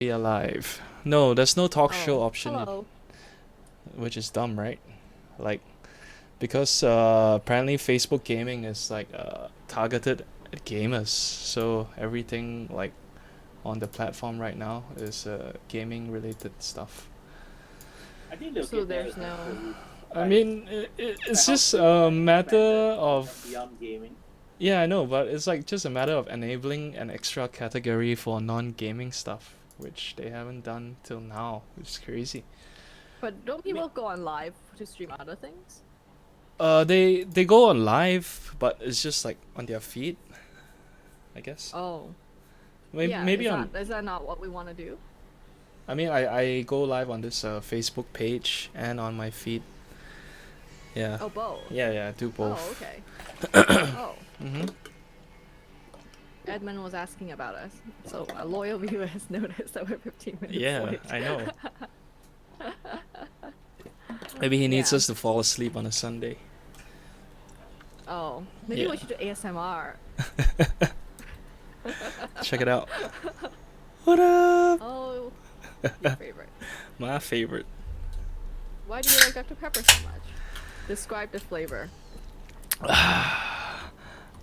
Be alive. No, there's no talk show Oh, option, hello. which is dumb, right? Like because apparently Facebook gaming is like targeted at gamers, so everything like on the platform right now is gaming related stuff. I think they'll So get there there's no. eventually. I Like, mean, like it's how just Facebook a like expanded matter of beyond gaming. yeah, I know, but it's like just a matter of enabling an extra category for non-gaming stuff, which they haven't done till now, which is crazy. But don't I mean, people go on live to stream other things? They go on live, but it's just like on their feed, I guess. Oh, Maybe yeah. maybe on. Is that not what we want to do? I mean, I go live on this Facebook page and on my feed. Yeah, Oh, both. yeah, I do Oh, both. okay. Oh, Mhm. Edmund was asking about us. So a loyal viewer has noticed that we're 15 minutes Yeah, late. I know. Maybe he needs Yeah. us to fall asleep on a Sunday. Oh, maybe Yeah. we should do ASMR. Check it out. What up? Oh, your favorite. My favorite. Why do you like Dr. Pepper so much? Describe the flavor.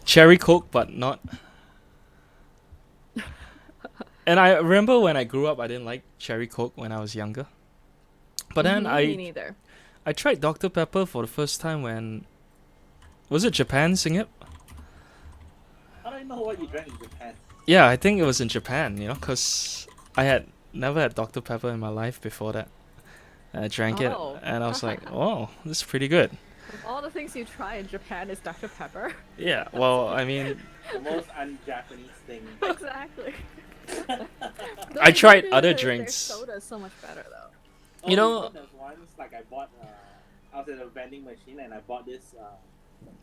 Cherry Coke, but not. And I remember when I grew up, I didn't like cherry Coke when I was younger. But then Me I neither. I tried Dr Pepper for the first time when was it Japan sing it? I don't know what you drank in Japan. Yeah, I think it was in Japan, cause I had never had Dr Pepper in my life before that. And I drank it, Oh. and I was like, "Oh, this is pretty good." Of all the things you try in Japan is Dr. Pepper. Yeah, well, I mean, The most un-Japanese thing. Exactly. I tried other Their drinks. soda is so much better though. Oh, You know- there was once like I bought. I was at a vending machine and I bought this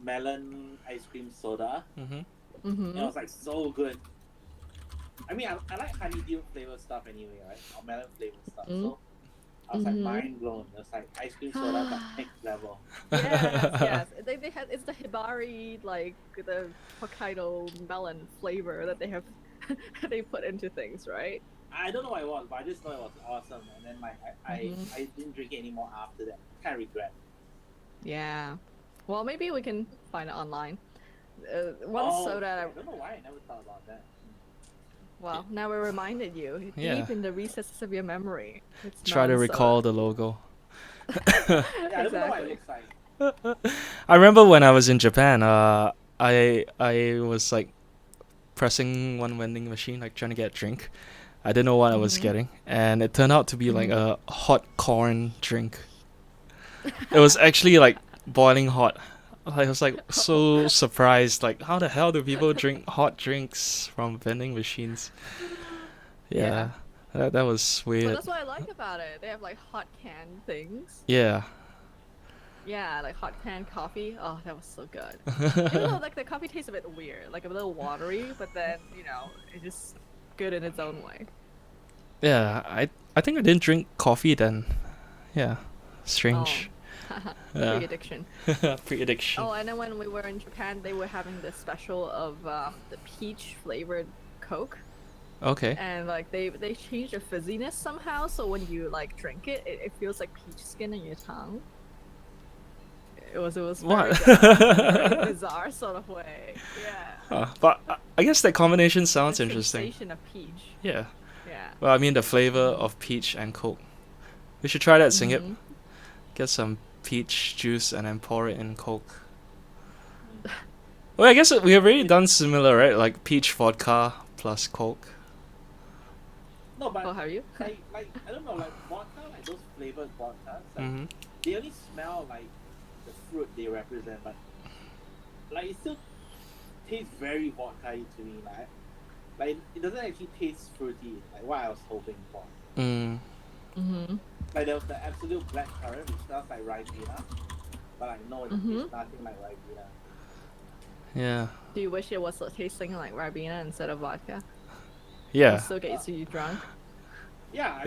melon ice cream soda. hmm And it was like so good. I mean, I like honeydew flavor stuff anyway, right? Or melon flavor stuff. So I was like mind blown. It was like ice cream soda but next level. Yes. They had it's the hibari like the Hokkaido melon flavor that they have they put into things, right? I don't know what it was, but I just know it was awesome. And then like I didn't drink it anymore after that. Kind of regret. Yeah. Well, maybe we can find it online. One Oh, soda. I don't know why I never thought about that. Well, now we reminded you Yeah. deep in the recesses of your memory. It's Try to melon recall soda. the logo. Yeah, I don't know what it Exactly. looks like. I remember when I was in Japan, I was like pressing one vending machine, like trying to get a drink. I didn't know what I was getting, and it turned out to be like a hot corn drink. It was actually like boiling hot. I was like so surprised, like how the hell do people drink hot drinks from vending machines? Yeah, that was But weird. that's what I like about it. They have like hot canned things. Yeah. Yeah, like hot canned coffee. Oh, that was so good. Even though like the coffee tastes a bit weird, like a little watery, but then it's just good in its own way. Yeah, I think I didn't drink coffee then. Yeah, strange. Yeah. Pre-addiction. Pre-addiction. Oh, and then when we were in Japan, they were having this special of the peach flavored Coke, Okay. and like they changed the fizziness somehow, so when you like drink it, it feels like peach skin in your tongue. It was very What? very bizarre sort of way. Yeah. But I guess that combination sounds The interesting. sensation of peach. Yeah. Yeah. Well, I mean the flavor of peach and Coke. We should try that, Singit. Get some peach juice and then pour it in Coke. Well, I guess we have already done similar, right? Like peach vodka plus Coke. No, but Oh, have you? like I don't know, like vodka, like those flavored vodkas, like Mm-hmm. they only smell like the fruit they represent, but like it still tastes very vodka to me, like it doesn't actually taste fruity, like what I was hoping for. Mm. Like there was the absolute black currant, which smells like Ribena, but like no, it tastes nothing like Ribena. Yeah. Do you wish it was tasting like Ribena instead of vodka? Yeah. It still gets you drunk. Yeah,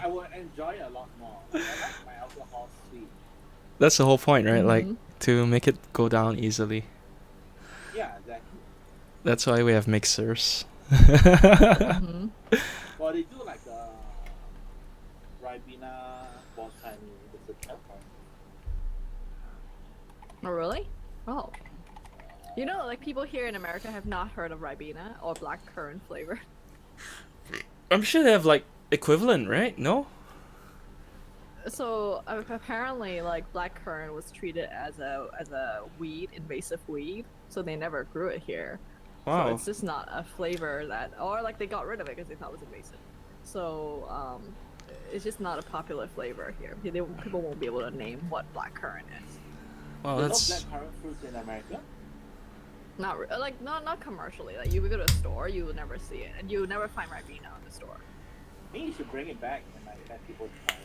I would enjoy it a lot more. Like, I like my alcohol sweet. That's the whole point, right? Like to make it go down easily. Yeah, exactly. That's why we have mixers. Well, or they do like Ribena vodka with the pepper. Oh, really? Oh. You know, like people here in America have not heard of Ribena or blackcurrant flavor. I'm sure they have like equivalent, right? No? So apparently, like blackcurrant was treated as a weed, invasive weed, so they never grew it here. So Wow. it's just not a flavor that, or like they got rid of it because they thought it was invasive. So it's just not a popular flavor here. People won't be able to name what blackcurrant is. Wow, There's that's. no blackcurrant fruits in America. Not commercially. Like you would go to a store, you will never see it, and you will never find Ribena in the store. Maybe you should bring it back and like let people try it.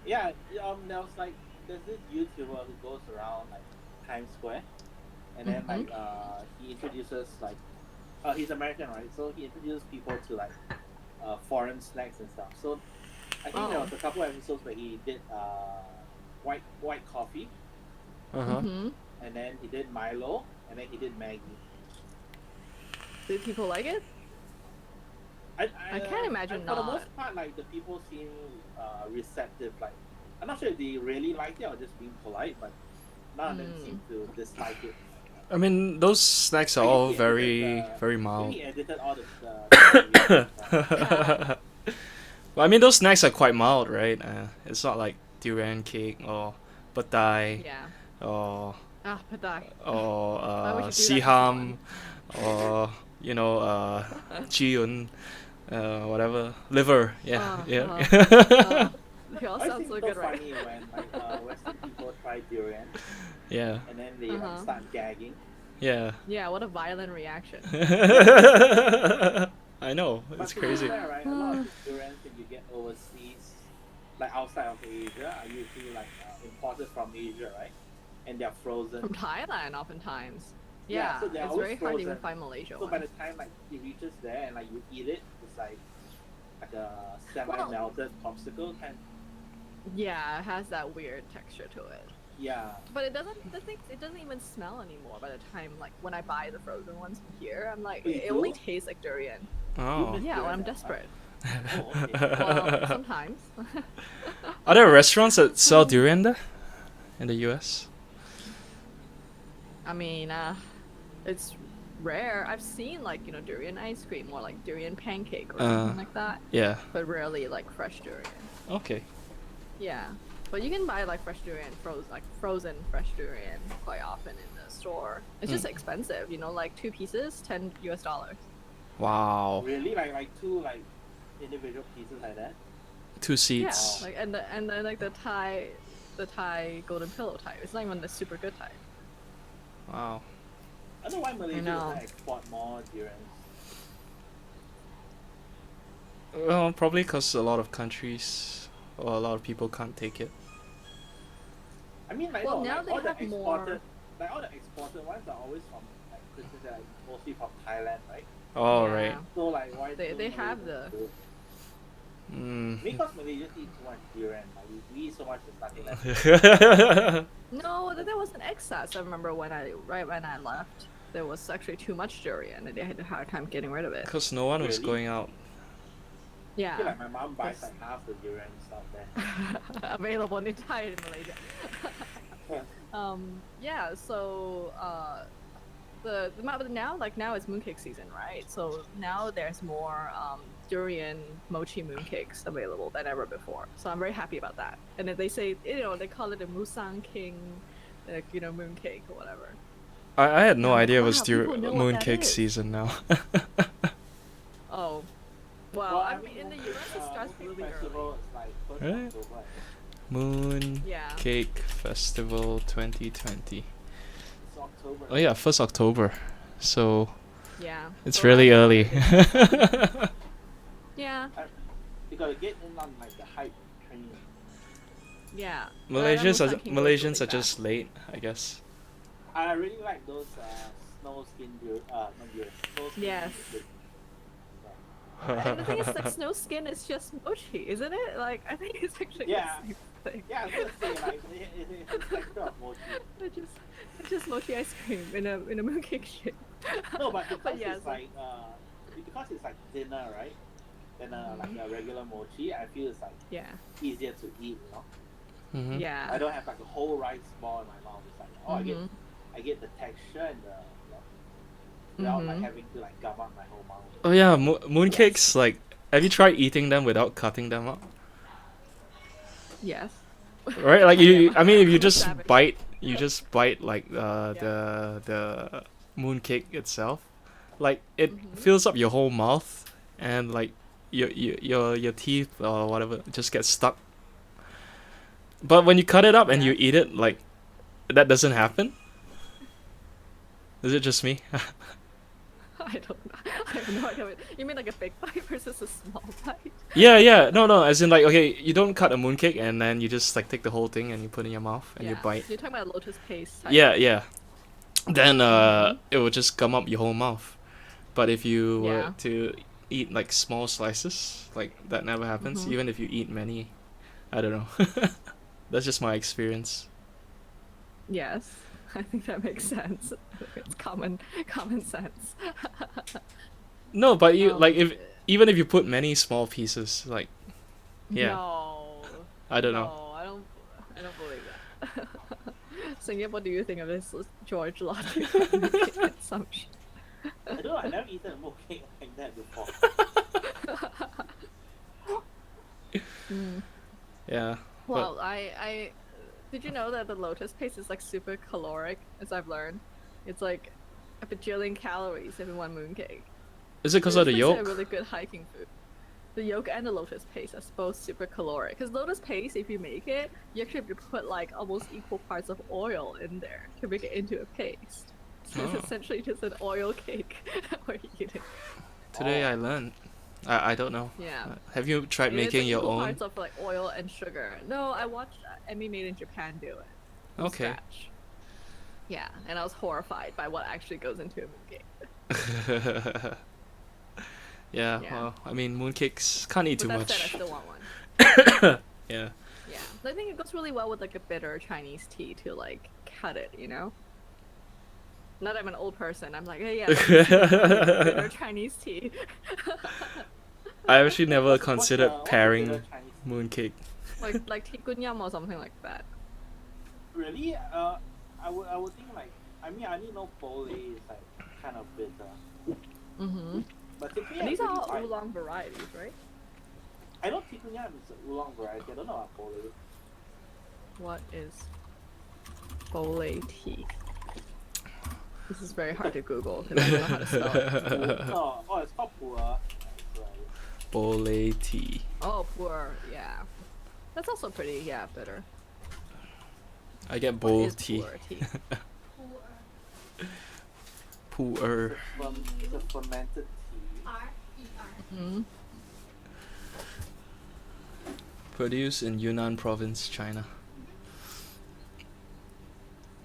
Yeah, there's this YouTuber who goes around like Times Square, and then like he introduces like he's American, right? So he introduces people to like foreign snacks and stuff. So I think there was a couple episodes where he did white coffee, Mm-hmm. and then he did Milo, and then he did Maggie. Did people like it? I can't imagine For not. the most part, like the people seem receptive. Like I'm not sure if they really liked it or just being polite, but none of them seem to dislike it. I mean, those snacks are all very Maybe mild. he edited all the Well, I mean, those snacks are quite mild, right? It's not like durian cake or patai Yeah. or Patai. or would you do that to siham or chiyun, whatever, liver. Yeah, yeah. They all I sound think so it's good, so right? funny when like Western people try durian Yeah, and then they like, start gagging. yeah. Yeah, what a violent reaction. I know, But it's to be crazy. fair, right, a lot of the durians that you get overseas, like outside of Asia, are usually like imported from Asia, right? And they're frozen. From Thailand, oftentimes. Yeah, Yeah, so they're it's always very hard to even frozen. find Malaysia So by ones. the time like it reaches there and like you eat it, it's like a semi-melted popsicle kind. Yeah, it has that weird texture to it. Yeah. But it doesn't. The thing, it doesn't even smell anymore. By the time, like when I buy the frozen ones from here, I'm like, Oh, you it only do? tastes like durian. Oh. Yeah, when I'm Durian, desperate. Oh, okay. Sometimes. Are there restaurants that sell durian there in the US? I mean, it's rare. I've seen like durian ice cream or like durian pancake or something like that, Yeah. but rarely like fresh durian. Okay. Yeah, but you can buy like fresh durian, frozen fresh durian quite often in the store. It's just expensive, like 2 pieces, $10. Wow. Really? Like two like individual pieces like that? 2 Yeah, seats. like and then like the Thai golden pillow type. It's not even the super good type. Wow. I don't know why Malaysia know. doesn't export more durians. Well, probably because a lot of countries or a lot of people can't take it. I mean, like, Well, no, now like, they all the have exported, more. like all the exported ones are always from like places that are mostly from Thailand, right? Oh, Yeah. right. So like, why They don't have Malaysians the- do it? Mm. Because Malaysians eat too much durian. Like we eat so much, there's nothing left. No, there was an excess. I remember when I left, there was actually too much durian, and they had a hard time getting rid of it. Because no one was Really? going out. I feel Yeah, like my mom buys like half the durian and stuff there. available in entire in Malaysia. Yeah. So but now it's mooncake season, right? So now there's more durian mochi mooncakes available than ever before. So I'm very happy about that. And then they say they call it a Musang King, mooncake or whatever. I had no Yeah, idea it wow, was people know what that mooncake is. season now. Oh, well, I mean in the US it starts Food really early. festival is like first Really? October. Moon Yeah. Cake Festival 2020. It's October. Oh yeah, 1st October. So Yeah. it's So really that's early. already- Yeah. You gotta get in on like the hype train. Yeah. Malaysians are Musang King goes Malaysians really are fast. just late, I guess. I really like those snow skin not durian. Snow skin Yes. durian. And the thing is, like, snow skin is just mochi, isn't it? Like, I think it's actually Yeah. the same thing. Yeah, I was gonna say like it's a texture of mochi. It's just mochi ice cream in a mooncake shape. No, but because yeah, it's so- like because it's like thinner, right? Than like a regular mochi. I feel it's like Yeah. easier to eat. Mm-hmm. Yeah. I don't have like a whole rice ball in my mouth. It's like I get the texture and the without like having to like gum up my whole mouth. Oh yeah, mooncakes. Like, have you tried eating them without cutting them up? Yes. Right, like I mean, if you I'm a just savage. bite like the mooncake itself, like it fills up your whole mouth, and like your teeth or whatever just get stuck. But when you cut it up and you eat it, like that doesn't happen. Is it just me? I don't know. I have no idea. You mean like a big bite versus a small bite? Yeah. No. As in, like, okay, you don't cut a mooncake and then you just like take the whole thing and you put it in your mouth and you bite. You're talking about lotus paste type. Yeah. Then it will just gum up your whole mouth. But if you were to eat like small slices, like that never happens. Even if you eat many, I don't know. That's just my experience. Yes, I think that makes sense. It's common sense. No, but you like even if you put many small pieces, like No. I don't know. No, I don't believe that. Singing, what do you think of this George logic assumption? I don't know. I never eaten a mooncake like that before. Yeah. Well, I did you know that the lotus paste is like super caloric, as I've learned? It's like a bajillion calories in one mooncake. Is it because of the It's yolk? a really good hiking food. The yolk and the lotus paste are both super caloric. Because lotus paste, if you make it, you actually have to put like almost equal parts of oil in there to make it into a paste. So it's essentially just an oil cake we're eating. Today I learned. I don't know. Yeah. Have you tried It's making like your equal own? parts of like oil and sugar. No, I watched Emmy Made in Japan do it. From Okay. Scratch. Yeah, and I was horrified by what actually goes into a mooncake. Yeah, well, I mean, mooncakes can't eat too But that said, I much. still want one. Yeah. Yeah, I think it goes really well with like a bitter Chinese tea to like cut it, you know? Not that I'm an old person. I'm like, hey, yeah, bitter Chinese tea. I actually never What's considered the pairing bitter Chinese mooncake. like tikunyam or something like that. Really? I would think like I need no bole is like kind of bitter. Mm-hmm. But typically And these are all fine. oolong varieties, right? I know tikunyam is an oolong variety. I don't know about bole. What is bole tea? This is very hard to Google because I don't know how to spell it. It's called pu'er. Bole tea. Oh, pu'er, yeah. That's also pretty, bitter. I get What bowl is tea. pu'er tea? Pu'er. It's a fermented tea. Hmm? Produced in Yunnan province, China.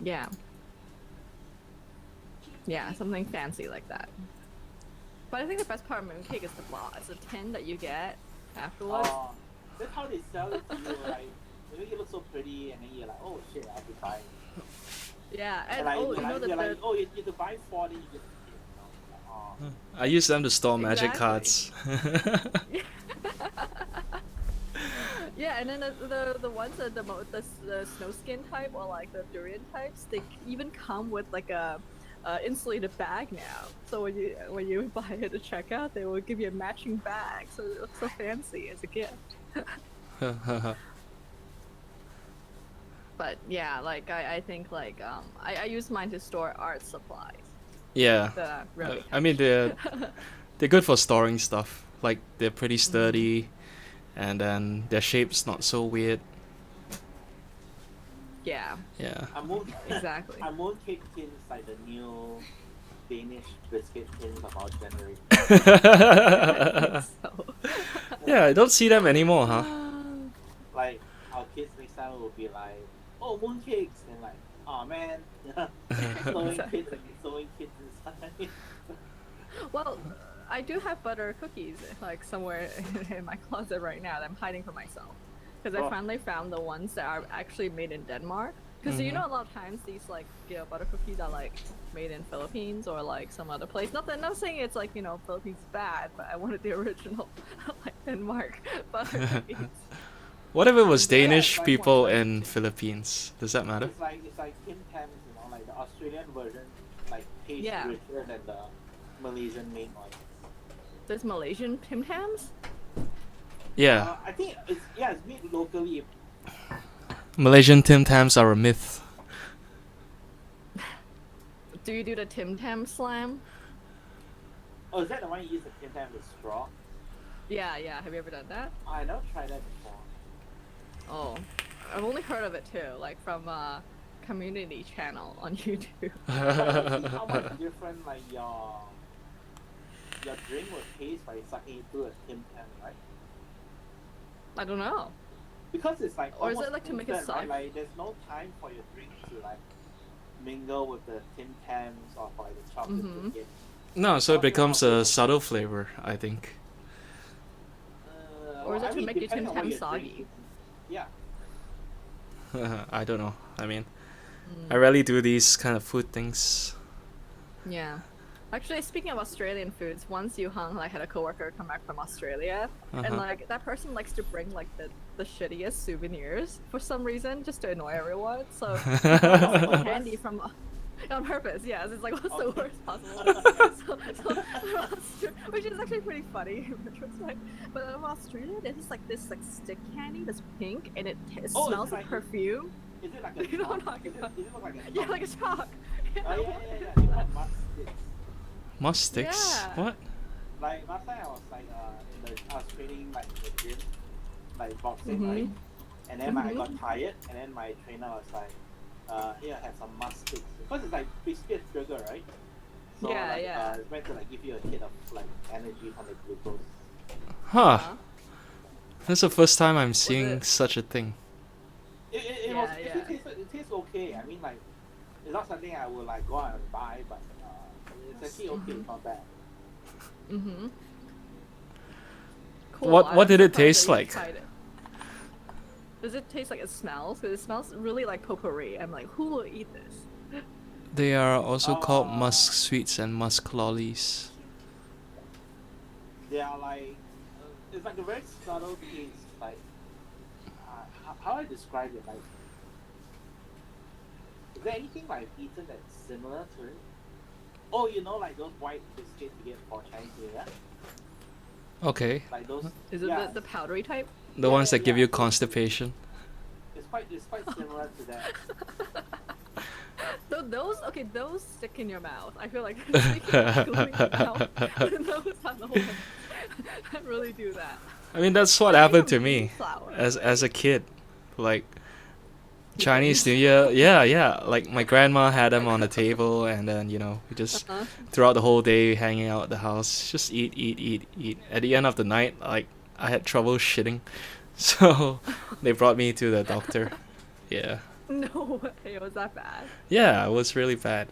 Yeah. Yeah, something fancy like that. But I think the best part of mooncake is the box, the tin that you get afterwards. That's how they sell it to you, like they make it look so pretty, and then you're like, oh shit, I'll be buying. Yeah, and Like, you know you're like, the oh, you have to buy 40, you get the kit. I use them to store magic Exactly. cards. yeah, and then the ones that the snow skin type or like the durian types, they even come with like a insulated bag now. So when you buy it at checkout, they will give you a matching bag, so it looks so fancy as a gift. But yeah, like I think like I use mine to store art supplies. Yeah. The really I mean, they're good for storing stuff. Like, they're pretty sturdy, and then their shape's not so weird. yeah, Yeah. exactly. Are mooncake tins like the new Danish biscuit tins of our generation? So. Yeah, I don't see them anymore, huh? Like, our kids next time will be like, oh, mooncakes, and like, oh man, sewing kids inside. Well, I do have butter cookies like somewhere in my closet right now that I'm hiding from myself because I finally found the ones that are actually made in Denmark. Because you know, a lot of times these like butter cookies are like made in Philippines or like some other place. Not saying it's like Philippines is bad, but I wanted the original like Denmark butter cookies. What if it was Yeah, Danish like people one in thing. Philippines? Does that matter? It's like Tim Tams, like the Australian version, like tastes Yeah. richer than the Malaysian made one. There's Malaysian Tim Tams. Yeah. I think it's made locally. Malaysian Tim Tams are a myth. Do you do the Tim Tam slam? Oh, is that the one you use the Tim Tams with straw? Yeah. Have you ever done that? I never tried that before. Oh, I've only heard of it too, like from a community channel on YouTube. But see how much different like your drink will taste by sucking it through a Tim Tam, right? I don't know. Because it's like Or is almost it like to make it instant, right? soft? Like there's no time for your drink to like mingle with the Tim Tams or for like the chocolate to get. No, so it becomes a subtle flavor, I think. Or is it I to mean, make your Tim depending on Tam what you're soggy? drinking. Yeah. I don't know. I mean, I rarely do these kind of food things. Yeah. Actually, speaking of Australian foods, once Yuhang like had a coworker come back from Australia, and like that person likes to bring like the shittiest souvenirs for some reason, just to annoy everyone. So candy from on purpose, yes. It's like what's the worst possible? Which is actually pretty funny in retrospect. But in Australia, there's this like stick candy that's pink and it smells like perfume. Is it like a You know what I'm chalk? talking Is about? it look like a Yeah, chalk? like a chalk. Oh yeah. They call musk sticks. Musk sticks? Yeah. What? Like last time I was like I was training like in the gym, like boxing, right? And then I got tired, and then my trainer was like, here have some musk sticks because it's like basically a sugar, right? So it's meant to like give you a hit of like energy from the glucose. Huh. That's the first time I'm seeing such a thing. It tastes okay. I mean like it's not something I would like go out and buy, but it's actually okay. It's not bad. Cool. What did it taste like? Does it taste like it smells? Because it smells really like potpourri. I'm like, who will eat this? They are also called musk sweets and musk lollies. They are like it's like a very subtle taste. Like how I describe it? Like, is there anything like eaten that's similar to it? Oh, like those white biscuits you get for Chinese New Year. Okay. Like those. Is it the powdery type? The ones that give you constipation. It's quite similar to that. Those stick in your mouth. I feel like sticking in your mouth. Those are the ones that really do that. I mean, that's what happened to me as a kid. Like Chinese New Year, yeah. Like my grandma had them on the table, and then we just throughout the whole day hanging out at the house, just eat. At the end of the night, like I had trouble shitting, so they brought me to the doctor. Yeah. No way, it was that bad. Yeah, it was really bad,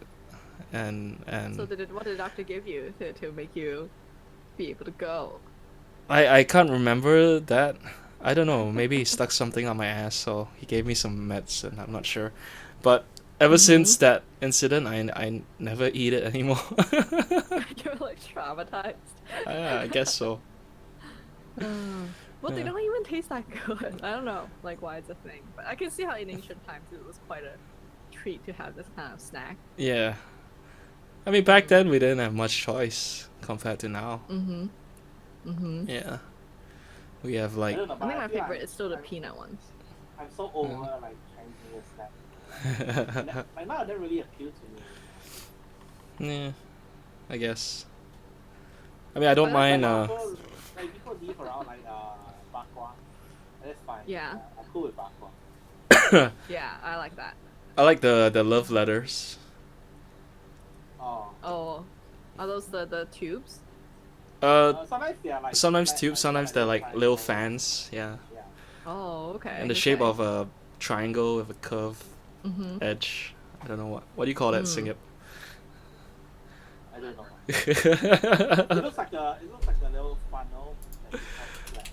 and So what did the doctor give you to make you be able to go? I can't remember that. I don't know. Maybe he stuck something on my ass, so he gave me some meds, and I'm not sure. But ever since that incident, I never eat it anymore. You're like traumatized. I guess so. Well, they don't even taste that good. I don't know, like why it's a thing, but I can see how in ancient times it was quite a treat to have this kind of snack. Yeah. I mean, back then we didn't have much choice compared to now. Yeah. We have like. I don't know, I but think my favorite like is still the peanut ones. I'm so over like Chinese New Year snacks. Like now, it doesn't really appeal to me. Yeah. I guess. I mean, I don't mind. Like people leave around like bak kwa. That's fine. Yeah. I'm cool with bak kwa. Yeah, I like that. I like the love letters. Oh, are those the tubes? Sometimes they are like. Sometimes tubes. Sometimes they're like little fans. Yeah. Oh, okay. In the shape of a triangle with a curve edge. I don't know what do you call that, Singap? I don't know. It looks like a little funnel.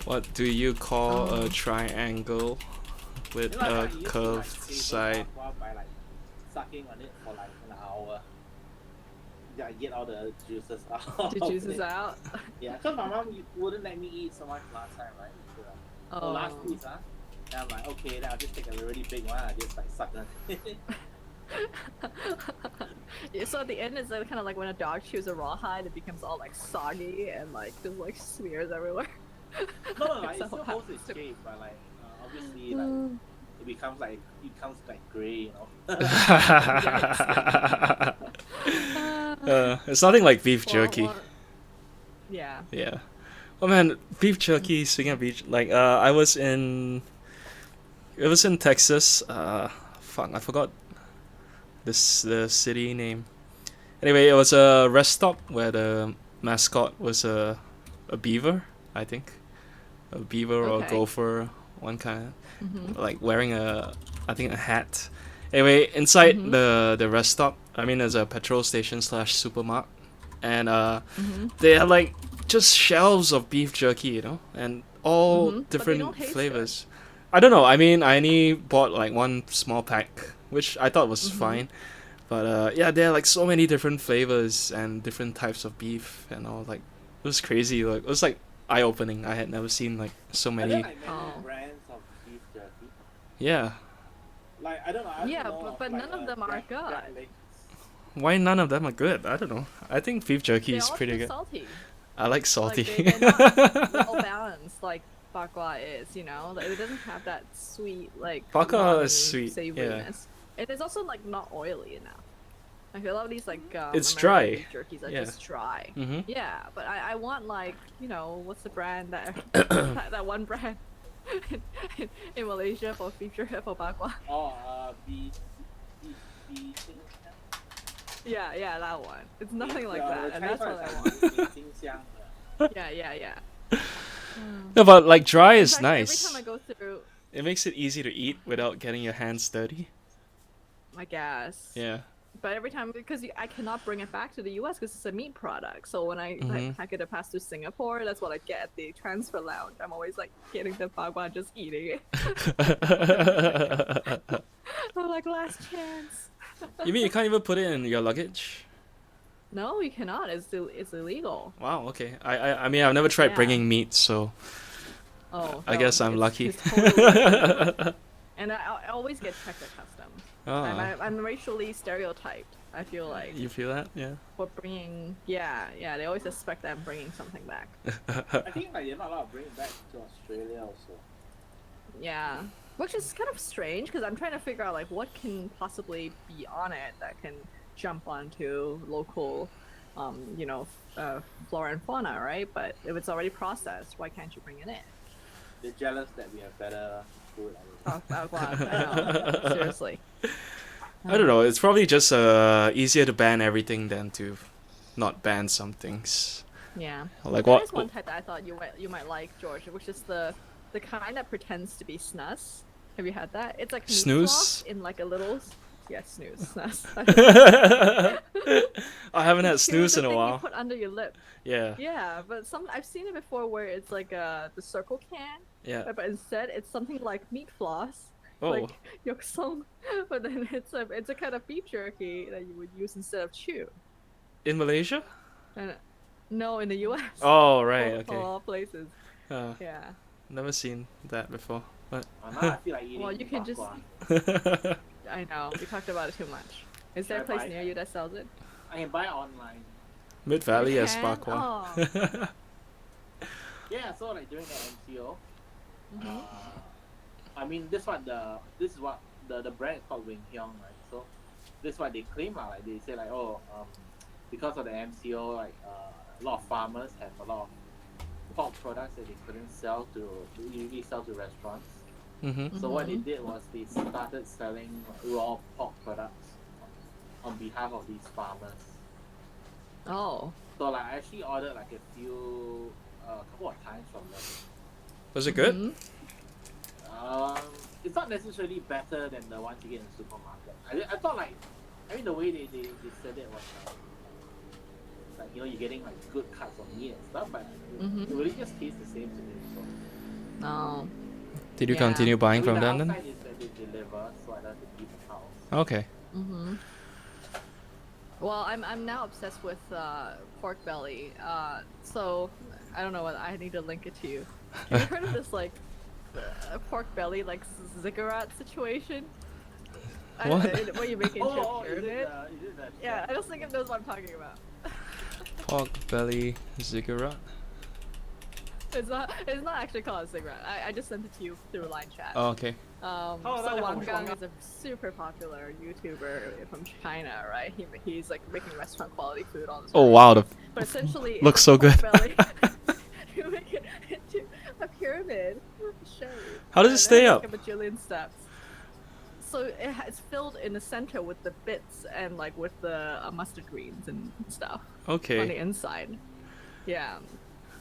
What do you call a triangle? with You know, a like, you curved savor side. bak kwa by like sucking on it for like an hour. Yeah, get all the juices out. The of juices it. out. Yeah, because my mom wouldn't let me eat so much last time, right? So, oh, last Oh. piece, huh? And I'm like, okay, then I'll just take a really big one. I just like suck on it. Yeah, so at the end, it's kind of like when a dog chews a rawhide, it becomes all like soggy and like just like smears everywhere. No, like, So it still holds its shape, but like obviously like it becomes like gray, you know. It's nothing like beef jerky. Yeah. Yeah. Oh man, beef jerky. Speaking of beef, like I was in. It was in Texas. Fuck, I forgot the city name. Anyway, it was a rest stop where the mascot was a beaver, I think, a beaver or a Okay. gopher, one kind, Mm-hmm. like wearing I think a hat. Anyway, inside Mhm. the rest stop, I mean, there's a petrol station slash supermarket, and Mm-hmm. they are like just shelves of beef jerky, you know, and all Mm-hmm. But they don't different taste flavors. I don't know. I mean, I only bought like one small pack, which I thought was good. fine. But yeah, there are like so many different flavors and different types of beef and all. Like it was crazy. Like it was like eye opening. I had never seen like so Are there many. like many brands of beef jerky? Yeah. Like I don't know. I Yeah, don't know but of, none of them are good. Legs. Why none of them are good? I don't know. I think beef jerky They're is all pretty too good. salty. I like salty. Like they're not well balanced like bak kwa is, you know? Like it doesn't have that sweet like Bak kwa is umami sweet, yeah. savoriness. And it's also like not oily enough. Like a lot of these like It's American dry. beef jerkies are Yeah. just dry. Mhm. Yeah, but I want like, you know, what's the brand that that one brand in Malaysia for beef jerky for bak kwa? Oh, beef. Yeah, that one. It's nothing like The that, and Chinese that's one what I is want. like 冰冰箱的. Yeah. No, but like dry In is fact, nice. every time I go through, It makes it easy to eat without getting your hands dirty. I guess. Yeah. But every time, because I cannot bring it back to the US because it's a meat product. So when I like, pack it pass to Singapore, that's what I get at the transfer lounge. I'm always like getting the bagua and just eating it. I'm like, last chance. You mean you can't even put it in your luggage? No, you cannot. It's illegal. Wow. Okay. I mean I've never tried Yeah. bringing meat, so Oh, I no, guess I'm lucky. It's totally illegal. And I always get checked at customs. Oh. I'm racially stereotyped. I feel like You feel that? Yeah. for bringing, yeah. They always suspect that I'm bringing something back. I think like you're not allowed to bring it back to Australia also. Yeah, which is kind of strange because I'm trying to figure out like what can possibly be on it that can jump onto local, you know, flora and fauna, right? But if it's already processed, why can't you bring it in? They're jealous that we have better food. Oh, wow, I know. Seriously. I don't know. It's probably just easier to ban everything than to not ban some things. Yeah. Like There's what? one type that I thought you might like, George, which is the kind that pretends to be snus. Have you had that? It's like meat Snooze? floss in like a little. Yeah, snooze, snus. I haven't had It's snooze the in a thing you while. put under your lip. Yeah. Yeah, but I've seen it before where it's like the circle can, Yeah. but instead it's something like meat floss, Oh. like yoksong, but then it's a kind of beef jerky that you would use instead of chew. In Malaysia? And no, in the U.S. Oh right. For Okay. all places. Uh, Yeah. never seen that before. But Oh, now I feel like eating Well, you can bak just. kwa. I know we talked about it too much. Is there a Should I place buy near it? you that sells it? I can buy it online. Mid Valley You has can? bak kwa. Oh. Yeah, so like during the MCO, Mhm. I mean this is what the brand is called Wing Hyong, right? So this is what they claim like they say like because of the MCO like a lot of farmers have a lot of pork products that they couldn't usually sell to restaurants. Mhm. So what they did was they started selling raw pork products on behalf of these farmers. Oh. So like I actually ordered like a couple of times from them. Was it good? Mhm. It's not necessarily better than the ones you get in the supermarket. I thought like, I mean the way they said it was like you know you're getting like good cuts of meat and stuff, but Mhm. it really just tastes the same to me. So. No. Did you Yeah. continue buying I mean, from the them then? outside is Okay. Mm-hmm. Well, I'm now obsessed with pork belly. So I don't know what I need to link it to you. Have you heard of this like pork belly like ziggurat situation? What? Where you make it into a Is pyramid? it the Yeah, I don't think it knows what I'm talking about. Pork belly ziggurat. It's not actually called a ziggurat. I just sent it to you through line chat. Oh, okay. So Wang Gang is a super popular YouTuber from China, right? He's like making restaurant quality food on his Oh own. wow, But essentially, looks it's so a pork good. belly. You make it into a pyramid shape. How does it stay has, up? like, a bajillion steps. So it's filled in the center with the bits and like with the mustard greens and stuff on the Okay. inside. Yeah.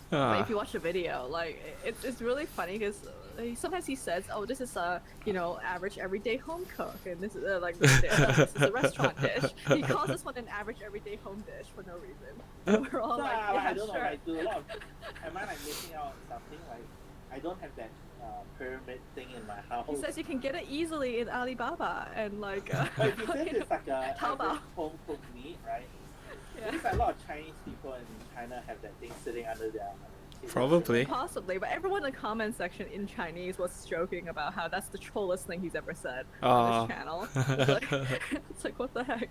But Ah. if you watch the video, like it's really funny because sometimes he says, "Oh, this is a average everyday home cook," and this is this is a restaurant dish. He calls this one an average everyday home dish for no reason. And we're all like, "Yeah, I don't sure." know. Like, do a lot of. Am I like missing out on something? Like, I don't have that pyramid thing in my house. He says you can get it easily in Alibaba and like. But if you said it's like a Taobao. average home cooked meat, right? Yeah. There's a lot of Chinese people in China have that thing sitting under their. Probably. Possibly, but everyone in the comment section in Chinese was joking about how that's the trollest thing he's ever said on Aw. this channel. It's like what the heck.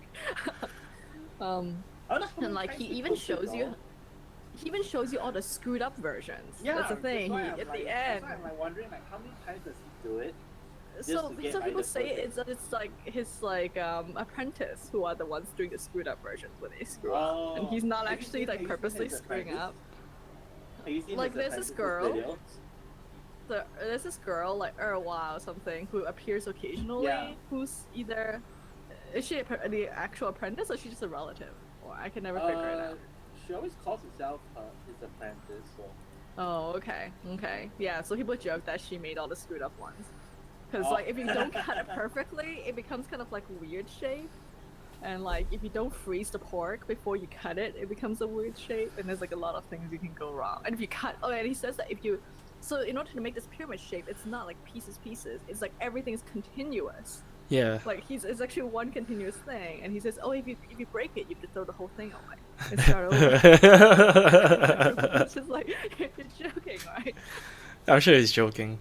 And like he even shows you all the screwed up versions. Yeah, that's the thing. why He, I'm at like, the that's end. why I'm like wondering like how many times does he do it? So to get, some like, people the say perfect- it's like his apprentice who are the ones doing the screwed up versions when they screw up, and he's not Have you actually seen- like have you seen purposely his screwing apprentice? up. Have you seen Like, his there's this apprentice's girl. video? There's this girl like Erwa or something who appears occasionally. Yeah. Who's either is she the actual apprentice or she's just a relative? Or I can never figure it out. She always calls herself his apprentice. So. Oh, okay, yeah. So people joke that she made all the screwed up ones, because Oh. like if you don't cut it perfectly, it becomes kind of like weird shape. And like if you don't freeze the pork before you cut it, it becomes a weird shape. And there's like a lot of things you can go wrong. And if you cut, and he says that so in order to make this pyramid shape, it's not like pieces. It's like everything is continuous. Yeah. Like it's actually one continuous thing. And he says, oh, if you break it, you have to throw the whole thing away and start over. It's just like you're joking, right? I'm sure he's joking.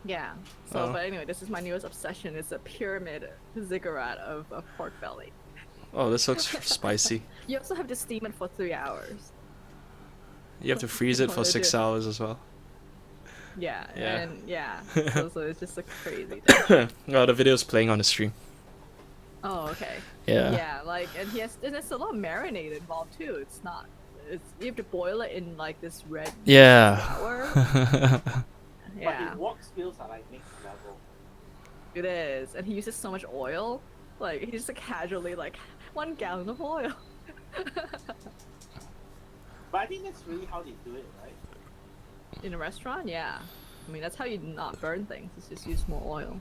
Yeah. So, but anyway, this is my newest obsession. It's a pyramid ziggurat of pork belly. Oh, this looks spicy. You also have to steam it for 3 hours. You have to freeze it for What I 6 did. hours as well. Yeah. Yeah. And yeah. So it's just a crazy thing. Oh, the video's playing on the stream. Oh, okay. Yeah. Yeah, like, and there's a lot of marinade involved too. You have to boil it in like this red Yeah. flour. But Yeah, his wok skills are like next level. it is. And he uses so much oil. Like, he just like, casually, like, 1 gallon of oil. But I think that's really how they do it, right? In a restaurant, yeah. I mean, that's how you not burn things. Is just use more oil.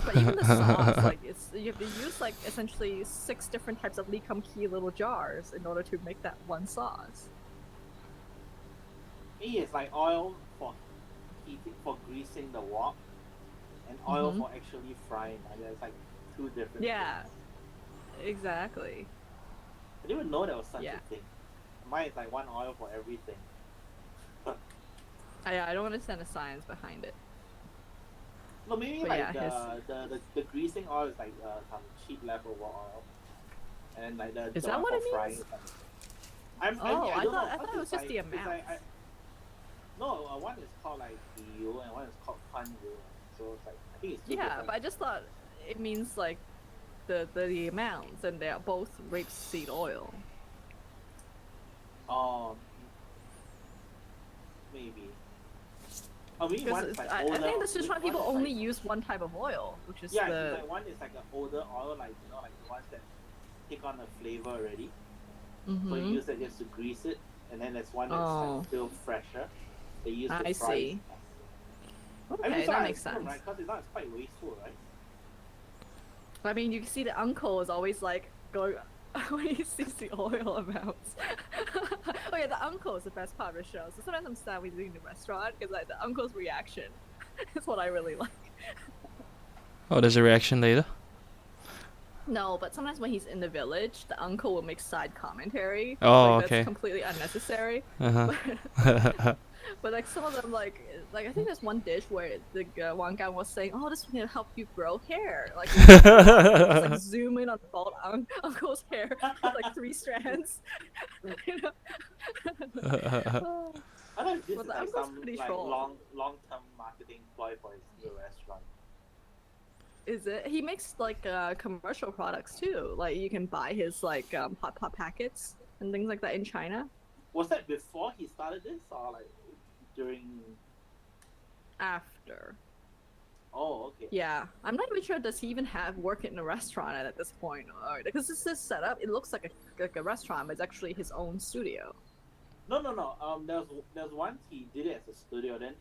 But even the sauce, like you have to use like essentially 6 different types of Lee Kum Kee little jars in order to make that one sauce. He is like oil for heating, for greasing the wok, and oil Mhm. for actually frying. Like, there's like 2 different. Yeah, things. exactly. I didn't even know there was such Yeah. a thing. Mine is like 1 oil for everything. I don't understand the science behind it. No, maybe But like yeah, the greasing oil is like some cheap leftover oil, and like the Is the that one what for it means? frying is like. I Oh, I don't thought- know, I thought it was because just the it's amount. No, one is called like yu and one is called fan yu. So it's like I think it's 2 Yeah, different. but I just thought it means like the amounts, and they are both rapeseed oil. Maybe. Oh, maybe one Because is like I older. think the Sichuan people one is only like, use one type of oil, which is yeah, the it's like one is like an older oil, like like the ones that take on the flavor already. So you Mhm. use it just to grease it, and then there's one that's Oh. like still fresher. They use to I fry it. see. I mean, Okay, it's that not makes as good, sense. right? Because it's not quite wasteful, right? I mean, you can see the uncle is always like going when he sees the oil amounts. Oh yeah, the uncle is the best part of the show. So sometimes I'm sad when he's eating in the restaurant because like the uncle's reaction is what I really like. Oh, there's a reaction later. No, but sometimes when he's in the village, the uncle will make side commentary. Oh, Like okay. that's completely unnecessary. Uh-huh. But like some of them, like I think there's one dish where the one guy was saying, "Oh, this will help you grow hair." Like, just like zoom in on the bald uncle's hair, like 3 strands. You know? I thought this Well, is the like uncle's some pretty like troll. long-term marketing ploy for his new restaurant. Is it? He makes like commercial products too. Like you can buy his like hot pot packets and things like that in China. Was that before he started this or like during? After. Oh, okay. Yeah, I'm not even sure does he even have work in a restaurant at this point, or because this is set up, it looks like a restaurant, but it's actually his own studio. No. There's once he did it as a studio. Then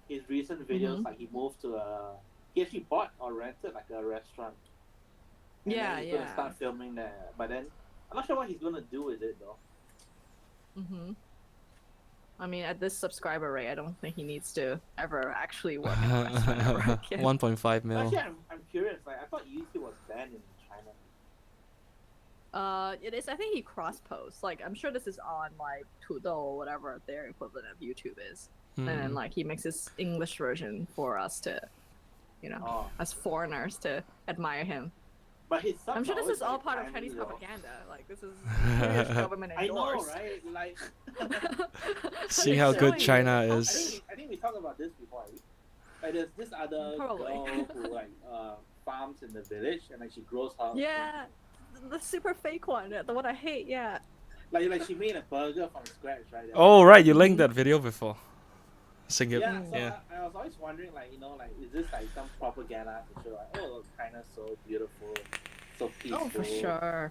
his recent videos, like he moved to he actually bought or rented like a restaurant. And Yeah, then he's yeah. gonna start filming there, but then I'm not sure what he's gonna do with it though. I mean, at this subscriber rate, I don't think he needs to ever actually work in a restaurant ever again. 1.5 mil. Actually, I'm curious. Like I thought YouTube was banned in China. It is. I think he cross posts. Like, I'm sure this is on like Tudo or whatever their equivalent of YouTube is, and then like he makes his English version for us to, as foreigners to admire him. But his I'm sure this is all part of Chinese propaganda. Like this is British government endorsed. I know, right? Like, See how good China is. I think we talked about this before. Like, there's this other girl who like farms in the village and like she grows her. Yeah, the super fake one, the one I hate. Yeah. Like she made a burger from scratch, right? Oh right, you linked that video before. Sing it. Yeah, so I was always wondering, like, like, is this like some propaganda to show, like, oh, China's so beautiful, so peaceful? Oh,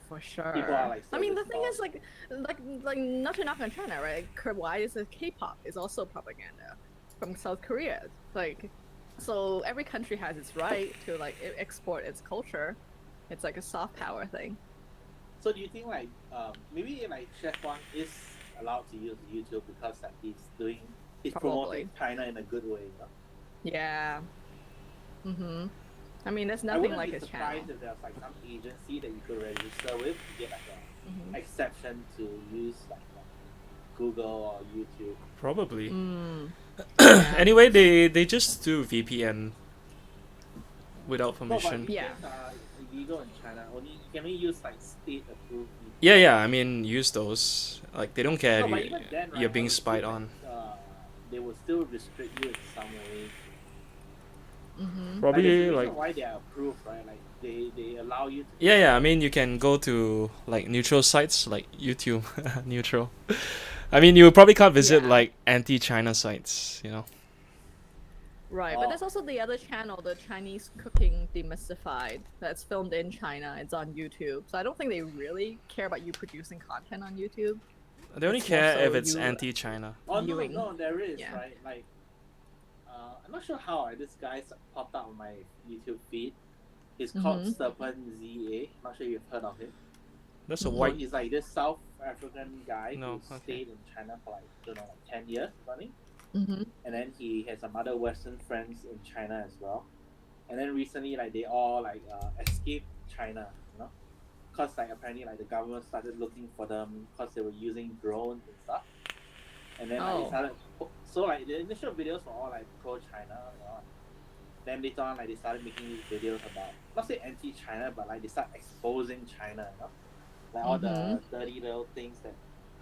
for sure. People are like. I mean, the thing is, like, not to knock on China, right? Why is it K-pop is also propaganda from South Korea? Like, so every country has its right to like export its culture. It's like a soft power thing. So do you think like maybe like Chef Wang is allowed to use YouTube because like he's promoting China in a good way? Yeah. I mean, there's nothing like his channel. I wouldn't be surprised if there's like some agency that you could register with to get like an exception to use like Google or YouTube. Probably. Yeah. Anyway, they just do VPN without permission. No, but VPNs are illegal in China. Only you can only use like state approved VPNs. Yeah. I mean, use those. Like they don't care No, if but even then, right, you're being spied on. They will still restrict you in some way. Probably like like why they are approved, right? Like they allow you to. Yeah. I mean, you can go to like neutral sites like YouTube, neutral. I mean, you probably can't visit like anti-China sites, Right, but there's also the other channel, the Chinese Cooking Demystified, that's filmed in China. It's on YouTube, so I don't think they really care about you producing content on YouTube. They only care if it's anti-China. Oh no, there is right. Like, I'm not sure how this guy popped up on my YouTube feed. He's called Serpent ZA. Not sure you've heard of him. That's a white. He's like this South African guy who okay. stayed in China for like 10 years running. And then he has some other Western friends in China as well. And then recently, like they all like escaped China, because like apparently like the government started looking for them because they were using drones and stuff. And then like, they started, so like the initial videos were all like pro-China, Then later on, like they started making these videos about not say anti-China, but like they start exposing China, like all the dirty little things that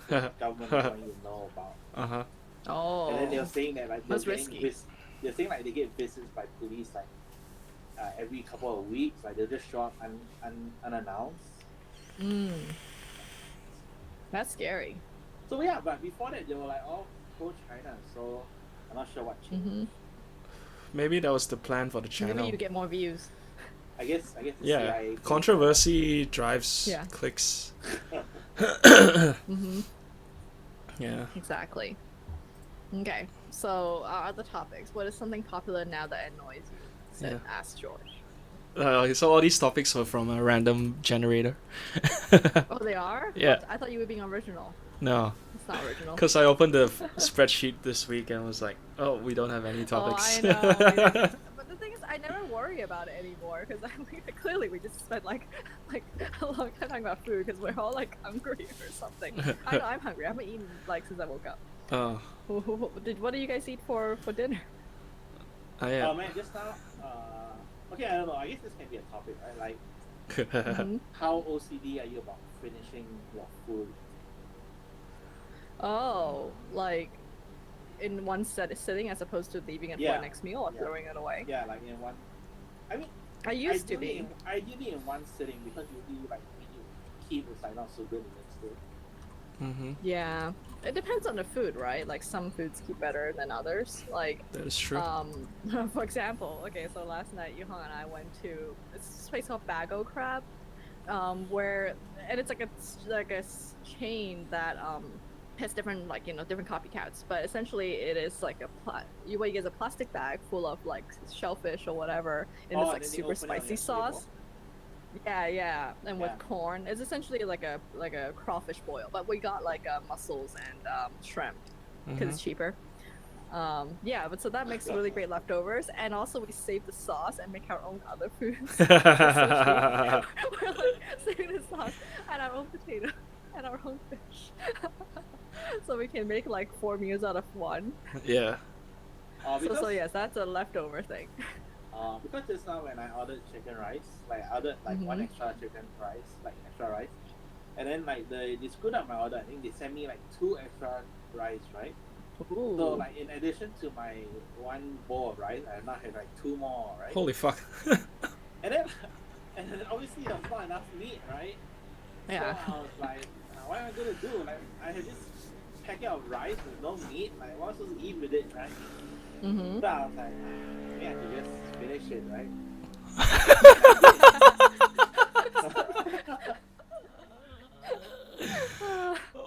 the government don't even know about. And then they were saying that like they're saying like they get visits by police like every couple of weeks, like they'll just show up unannounced. That's scary. So yeah, but before that they were like all pro-China, so I'm not sure what changed. Maybe that was the plan for the channel. Maybe you get more views. I guess the yeah, CIA controversy drives clicks. Yeah. Exactly. Okay, so other topics. What is something popular now that annoys you? Ask George. So all these topics were from a random generator. Oh, they are? Yeah. I thought you were being original. No. It's not original. Because I opened the spreadsheet this week and was like, oh, we don't have any topics. Oh, I know. But the thing is, I never worry about it anymore because clearly we just spent like a long time talking about food because we're all like hungry or something. I know I'm hungry. I haven't eaten like since I woke up. Oh, What do you guys eat for dinner? Oh man, just now. Okay, I don't know. I guess this can be a topic, right? Like, Mhm. how OCD are you about finishing your food? Oh, like in one sitting as opposed to leaving it for Yeah. the next meal or Yeah. throwing it away. Yeah, like in one. I mean, I used to be. ideally in one sitting because usually like when you keep it's like not so good the next day. mm-hmm. Yeah, it depends on the food, right? Like some foods keep better than others. Like, That is true. for example, okay, so last night Yuhong and I went to this place called Bago Crab, where and it's like a chain that has different different copycats, but essentially it is like what you get is a plastic bag full of like shellfish or whatever in this Oh, like and then they super open it on spicy your sauce. table. Yeah, and with Yeah. corn. It's essentially like a crawfish boil, but we got like mussels and shrimp because it's cheaper. Yeah, but so that makes really great leftovers, and also we save the sauce and make our own other foods. We're like saving the sauce and our own potato and our own fish, so we can make like 4 meals out of one. Yeah. So yes, that's a leftover thing. Because just now when I ordered chicken rice, like I ordered like one extra chicken rice, like extra rice, and then like they screwed up my order. I think they sent me like 2 extra rice, right? Ooh. So like in addition to my 1 bowl of rice, I now have like 2 more, right? Holy fuck. And then obviously there's not enough meat, right? Yeah. So I was like, what am I gonna do? Like I had this packet of rice with no meat. Like what am I supposed to eat with it, right? So I was like, maybe I could just finish it, right?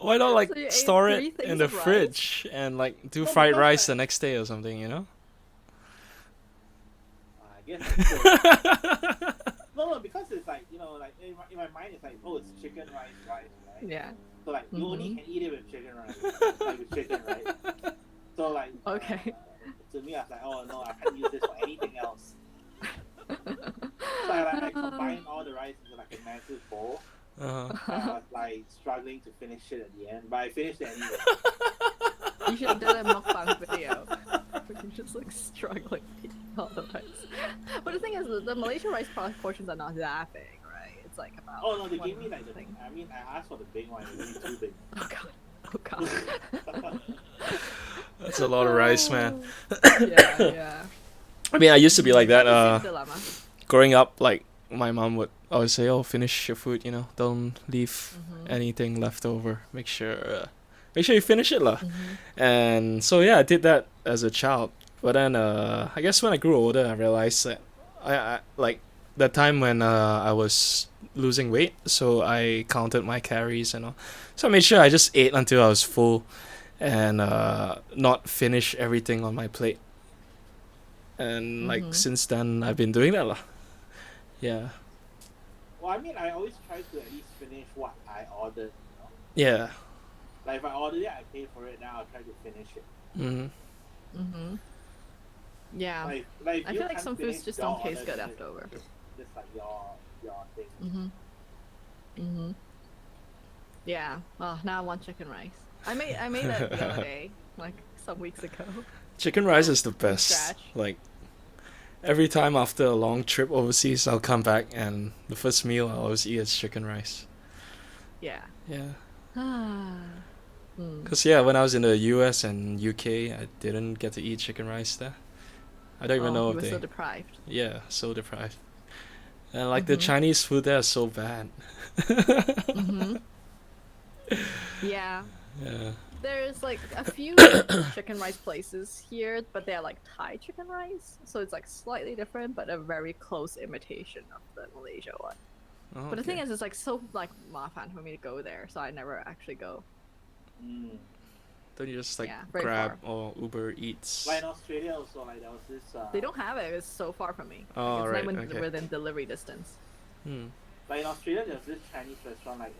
Why not like So you ate store 3 it things in the of rice? fridge and like do No, fried because, rice like- the next day or something, you know? I guess I could. No, because it's like, like in my mind it's like, oh, it's chicken rice, right? Yeah. So like you only can eat it with chicken rice, like with chicken, right? So like, Okay. to me I was like, oh no, I can't use this for anything else. So I combined all the rice into like a massive bowl. Uh-huh. I was like struggling to finish it at the end, but I finished it anyway. You should have done a mukbang video. Where you're just like struggling to eat all the rice. But the thing is, the Malaysian rice portions are not that big, right? It's like about. Oh no, they one gave me like thing. I asked for the big one, it was too big. Oh god. Oh god. That's a lot of rice, man. Yeah. I mean, I used to be like that. Same dilemma. Growing up, like my mom would always say, "Oh, finish your food. Don't leave anything left over. Make sure you finish it, lah." And so yeah, I did that as a child. But then I guess when I grew older, I realized that I like that time when I was losing weight, so I counted my calories and all. So I made sure I just ate until I was full, and not finish everything on my plate. And like since then, I've been doing that, lah. Yeah. Well, I mean, I always try to at least finish what I ordered. Yeah. Like if I ordered it, I pay for it. Now I'll try to finish it. Yeah. Like I feel like some foods just don't taste good after. Just like your thing. Yeah. Oh, now I want chicken rice. I made that the other day, like some weeks ago. Chicken rice is the best. Scratch. Like every time after a long trip overseas, I'll come back and the first meal I always eat is chicken rice. Yeah. Yeah. Cause yeah, when I was in the US and UK, I didn't get to eat chicken rice there. I don't even know you if were they. so deprived. Yeah, so deprived. And like the Chinese food there is so bad. Yeah. Yeah. There's like a few chicken rice places here, but they're like Thai chicken rice, so it's like slightly different, but a very close imitation of the Malaysia one. Oh, But the thing okay. is, it's like so like mafan for me to go there, so I never actually go. Don't you just like Yeah, very Grab or Uber Eats? Like in Australia also, like there was this. They don't have it. It's so far from me. Oh, Like, it's right, not even okay. within delivery distance. Like in Australia, there's this Chinese restaurant like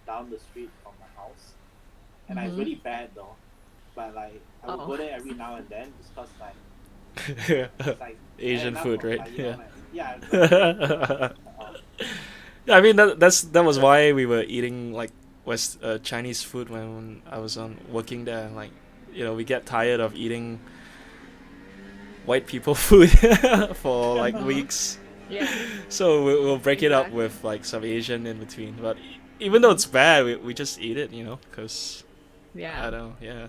down the street from my house, and like, it's really bad though. But like I would go there every now and then just cause like It's like Asian enough food, of, right? like, you know, Yeah. like, yeah. Exactly. Yeah, I mean that was why we were eating like Chinese food when I was on working there. Like, we get tired of eating white people food for like Mhm. weeks. Yeah. So we'll break it up Exactly. with like some Asian in between. But even though it's bad, we just eat it, because Yeah. I don't. Yeah.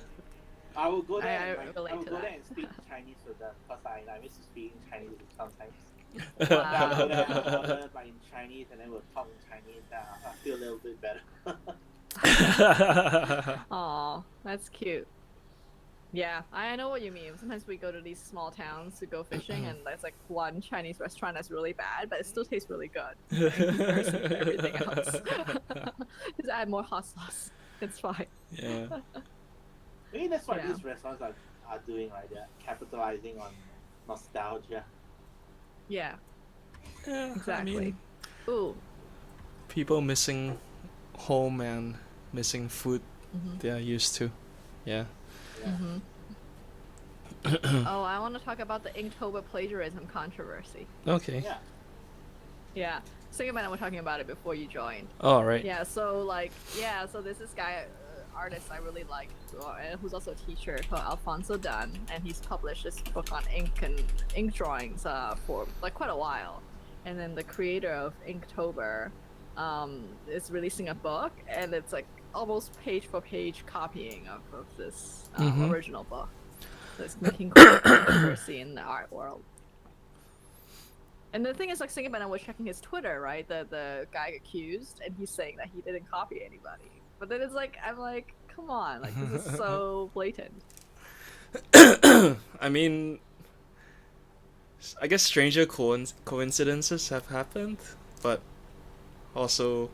I will go there I and like I relate will to go there that. and speak Chinese with them because I miss speaking Chinese sometimes. Then I'll Wow. go there and I'll order like in Chinese and then we'll talk in Chinese. Then I feel a little bit better. Aw, that's cute. Yeah, I know what you mean. Sometimes we go to these small towns to go fishing, and there's like one Chinese restaurant that's really bad, but it still tastes really good in comparison to everything else. Just add more hot sauce. It's fine. Yeah. Maybe that's what Yeah. these restaurants are doing, right? They're capitalizing on nostalgia. Yeah, Yeah. exactly. I mean, Ooh. people missing home and missing food Mhm. they are used to. Yeah. Yeah. Mhm. Oh, I want to talk about the Inktober plagiarism controversy. Okay. Yeah. Yeah, Singing and I were talking about it before you joined. All right. Yeah, so there's this guy, artist I really like, who's also a teacher called Alfonso Dunn, and he's published this book on ink drawings for like quite a while. And then the creator of Inktober is releasing a book, and it's like almost page for page copying of this Mhm. original book. So it's making quite controversy in the art world. And the thing is, like, Singing was checking his Twitter, right? The guy accused, and he's saying that he didn't copy anybody. But then it's like, I'm like, come on, like, this is so blatant. I mean, I guess stranger coincidences have happened, but also,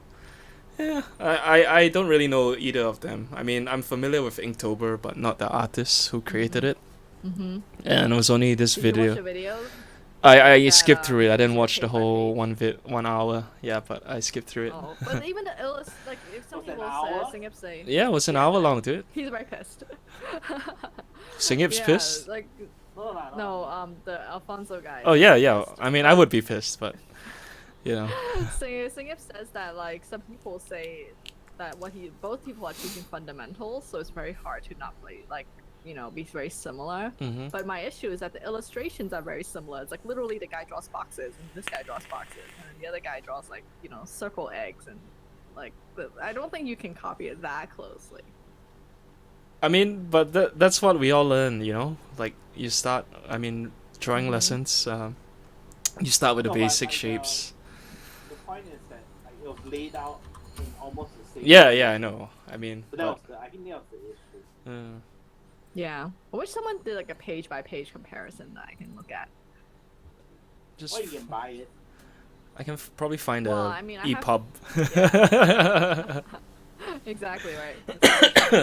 yeah, I don't really know either of them. I mean, I'm familiar with Inktober, but not the artist who created it. Mm-hmm. And it was only this Did video. you watch the video? I That, skipped through it. I didn't feature watch the page by whole page? 1 hour. Yeah, but I skipped through it. Oh, but even the like, if some Was it an people hour? say, Yeah, it was an Yeah. hour long, dude. he's very pissed. Singip's Yeah, pissed. like, No. the Alfonso guy. Oh is yeah, very yeah. pissed. I mean, I would be pissed, but Singip says that like some people say that both people are teaching fundamentals, so it's very hard to not play like be very similar. Mhm. But my issue is that the illustrations are very similar. It's like literally the guy draws boxes and this guy draws boxes and then the other guy draws like circle eggs and like I don't think you can copy it that closely. I mean, but that's what we all learn, Like you start, I mean, drawing Mhm. lessons. You start with the No, but, basic like, shapes. The point is that like it was laid out in almost the same. Yeah, way. yeah, I know. I mean, So that was I think that was the issue. Yeah, I wish someone did like a page by page comparison that I can look at. just Or you can buy it. I can probably find Well, a I mean, I have- EPUB. Exactly right.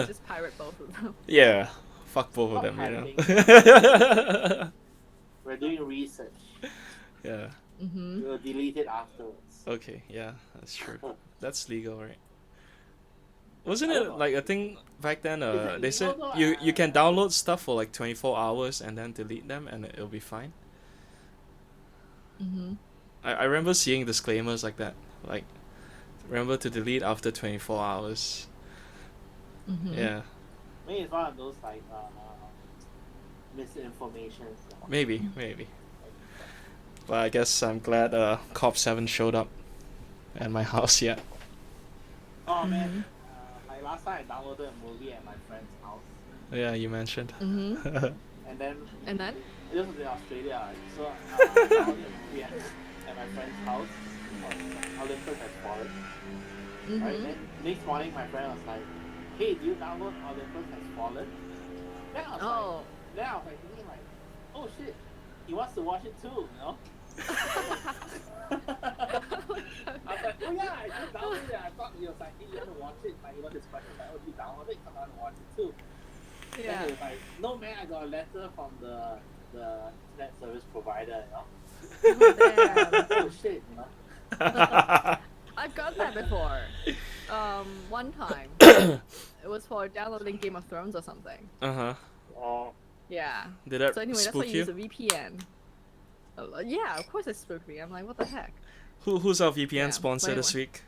Just pirate both of them. Yeah, fuck both of Not them, We're doing research. Yeah. Mm-hmm. We'll delete it afterwards. Okay, yeah, that's true. That's legal, right? Wasn't I don't it know. like a thing back then? it They said legal though? you can download stuff for like 24 hours and then delete them and it'll be fine. Mm-hmm. I remember seeing disclaimers like that, like remember to delete after 24 hours. Mm-hmm. Yeah, Maybe it's one of those like misinformation. maybe. But I guess I'm glad cops haven't showed up at my house yet. Oh man, like last time I downloaded a movie at my friend's house, Yeah, you mentioned. Mm-hmm. and then And then? this was in Australia, right? So I downloaded a movie at my friend's house. Olympus Has Fallen. Right? Mm-hmm. Then next morning, my friend was like, "Hey, do you download Olympus Has Fallen?" Then I was like thinking like, "Oh shit, he wants to watch it too, you know?" I was like, "Oh yeah, I just downloaded it. I thought he was like, hey, you want to watch it? Like, you know, his question like, oh, you download it? Come on and watch it too." Yeah. Then he was like, "No man, I got a letter from the internet service provider, you know." Oh, Oh shit, you know. I've got that before. One time. It was for downloading Game of Thrones or something. Uh-huh. Oh. Yeah. Did that So anyway, that's why spook you use you? a VPN. Yeah, of course it spooked me. I'm like, what the heck? Who's our VPN Yeah, sponsor but this anyway. week?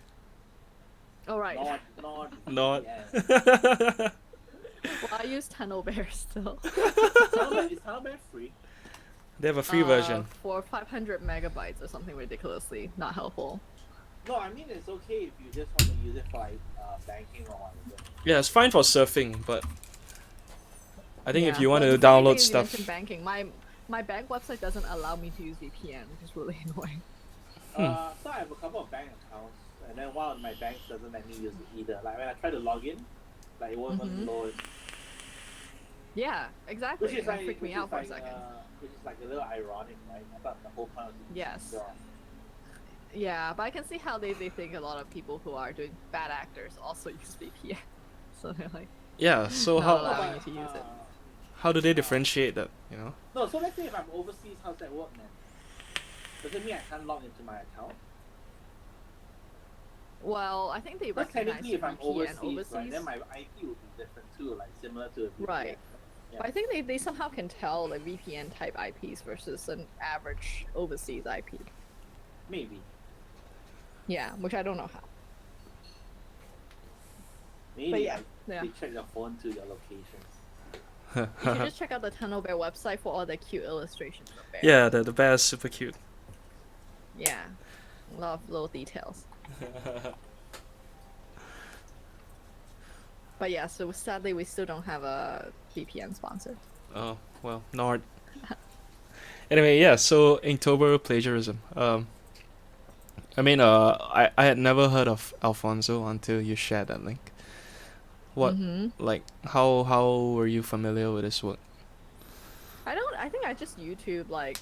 All right. Not Not. VPN. Well, I use Tunnel Bear still. Is Hannibal free? They have a free version. For 500 megabytes or something ridiculously not helpful. No, I mean it's okay if you just want to use it for like banking or whatever. Yeah, it's fine for surfing, but I think if Yeah, you want but to the funny download thing is you stuff, mentioned banking. My bank website doesn't allow me to use VPN, which is really annoying. So I have a couple of bank accounts, and then one of my banks doesn't let me use it either. Like when I try to log in, like it won't even load. Yeah, exactly. Which is It like, freaked me out for a second. which is like a little ironic, right? I thought the whole point was Yes. to Yeah, but I can see how they think a lot of people who are doing bad actors also use VPN. So they're like, yeah. So not how allowing you to use it. how do they differentiate that? You know? No, so let's say if I'm overseas, how's that work, man? Does it mean I can't log into my account? Well, I think they Because recognize technically, if I'm VPN overseas, right, then my IP would be different too, like similar to a VPN. Right. Yeah. But I think they somehow can tell the VPN type IPs versus an average overseas IP. Maybe. Yeah, which I don't know how. Maybe But yeah, like, yeah. they check your phone to your locations. You should just check out the Tunnel Bear website for all the cute illustrations of bears. Yeah, the bear is super cute. Yeah. A lot of little details. But yeah, so sadly we still don't have a VPN sponsor. Oh well, Nord. Anyway, yeah. So Inktober plagiarism. I mean, I had never heard of Alfonso until you shared that link. What, like, how were you familiar with his work? I think I just YouTube like,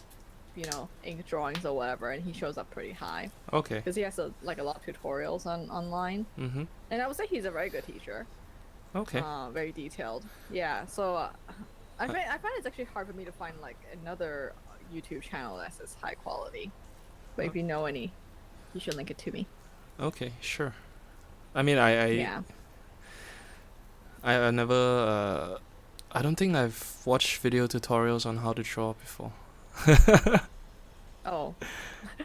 ink drawings or whatever, and he shows up pretty high Okay. because he has a lot of tutorials online. Mhm. And I would say he's a very good teacher. Okay. Very detailed. Yeah. So I find it's actually hard for me to find like another YouTube channel that's as high quality. But if you know any, you should link it to me. Okay. Sure. I mean, I Yeah. I never. I don't think I've watched video tutorials on how to draw before. Oh.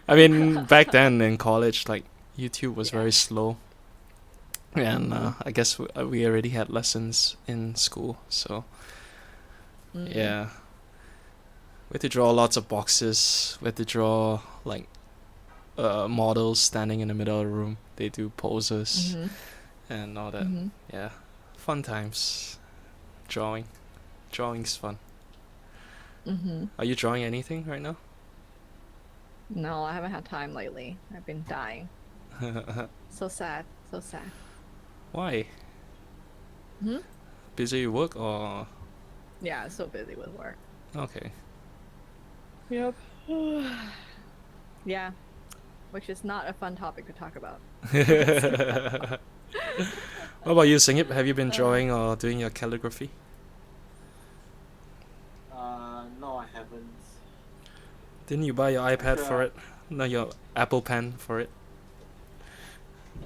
I mean, back then in college, like YouTube was Yeah. very slow, and I guess we already had lessons in school, so yeah. We had to draw lots of boxes. We had to draw like models standing in the middle of the room. They do poses and all that. Yeah, fun times. Drawing's fun. Are you drawing anything right now? No, I haven't had time lately. I've been dying. So sad. So sad. Why? Busy with work or? Yeah, so busy with work. Okay. Yep. Yeah. Which is not a fun topic to talk about. What about you, Singip? Have you been drawing or doing your calligraphy? No, I haven't. Didn't you buy your iPad for Sure. it? No, your Apple Pen for it?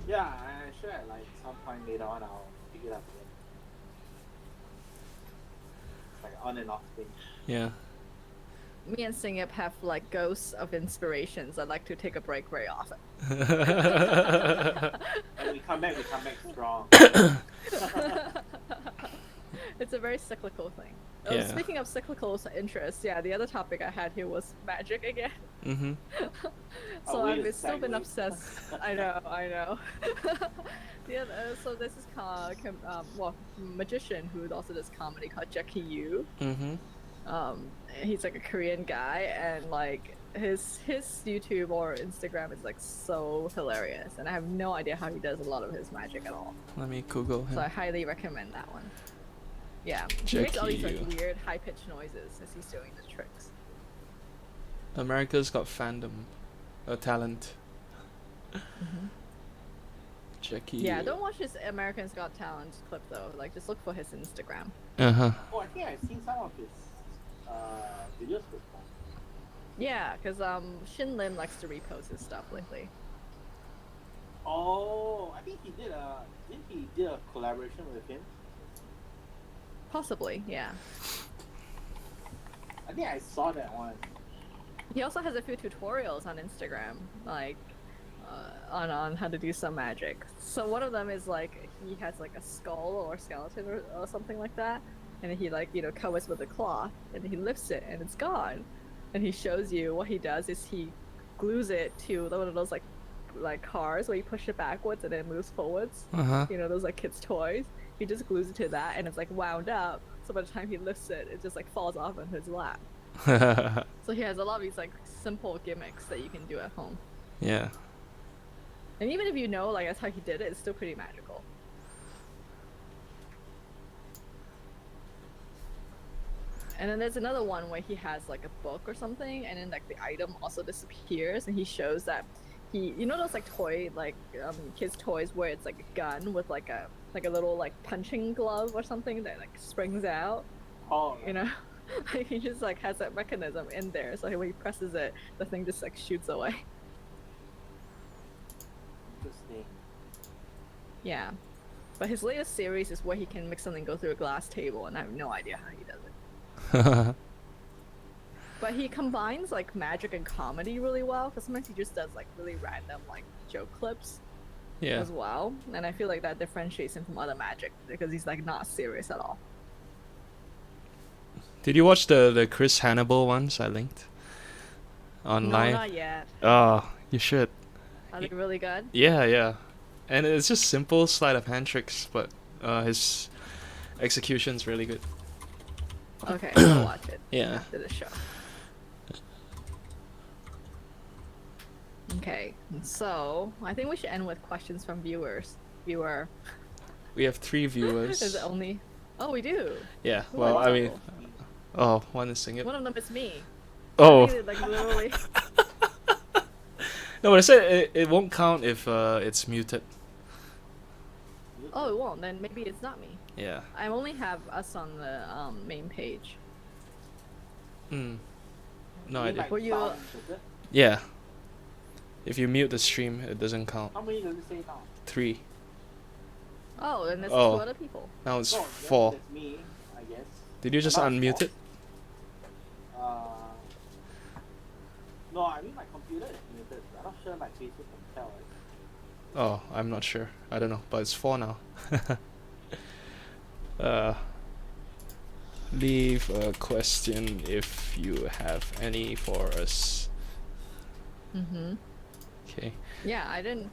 Yeah, I'm sure at like some point later on I'll pick it up again. It's like on and off thing. Yeah. Me and Singip have like ghosts of inspirations. I'd like to take a break very often. When we come back strong. It's a very cyclical thing. Oh, Yeah. speaking of cyclical interests, yeah, the other topic I had here was magic again. Mm-hmm. So way I've to still been segue. obsessed. I know. Yeah, so this is magician who also does comedy called Jeki. Mm-hmm. He's like a Korean guy, and like his YouTube or Instagram is like so hilarious, and I have no idea how he does a lot of his magic at all. Let me Google him. So I highly recommend that one. Yeah, he makes all these like Jeki. weird high-pitched noises as he's doing the tricks. America's Got Fandom. A talent. Jeki. Yeah, don't watch his Americans Got Talent clip though. Like, just look for his Instagram. Uh-huh. Oh, I think I've seen some of his videos before. Yeah, because Shin Lim likes to repost his stuff lately. Oh, I think he did a collaboration with him? Possibly, yeah. I think I saw that one. He also has a few tutorials on Instagram, like on how to do some magic. So one of them is like he has like a skull or skeleton or something like that, and he like covers with a cloth, and he lifts it and it's gone, and he shows you what he does is he glues it to one of those like cars where you push it backwards and it moves forwards. Uh-huh. Those like kids' toys. He just glues it to that, and it's like wound up. So by the time he lifts it, it just like falls off into his lap. So he has a lot of these like simple gimmicks that you can do at home. Yeah. And even if like that's how he did it, it's still pretty magical. And then there's another one where he has like a book or something, and then like the item also disappears, and he shows that he, those like kids' toys where it's like a gun with like a little like punching glove or something that like springs out. Oh, Like he just like has that mechanism in there, so when he presses it, the thing just like shoots away. interesting. Yeah. But his latest series is where he can make something go through a glass table, and I have no idea how he does it. But he combines like magic and comedy really well, because sometimes he just does like really random like joke clips Yeah. as well, and I feel like that differentiates him from other magic because he's like not serious at all. Did you watch the Chris Hannibal ones I linked online? No, not yet. Oh, you should. Are they really good? Yeah, yeah. And it's just simple sleight of hand tricks, but his execution's really good. Okay, I'll watch it Yeah. after the show. Okay, so I think we should end with questions from viewers. Viewer. We have 3 Is viewers. it only? Oh, we do. Yeah. Ooh, Well, that's I mean, cool. oh, want to sing it? One of them is me. Oh. I think like literally. No, but I said it won't count if it's muted. Oh, it won't. Then maybe it's not me. Yeah. I only have us on the main page. Mm. No You idea. like Were you- sounds, is it? Yeah. If you mute the stream, it doesn't count. How many does it say now? 3. Oh, then there's Oh. 2 other people. Now it's No, 4. That's me, I guess. Did you just Not unmute four. it? No, I mean my computer is muted. I'm not sure my Facebook can tell. Right? Oh, I'm not sure. I don't know, but it's 4 now. Leave a question if you have any for us. Mm-hmm. Okay. Yeah, I didn't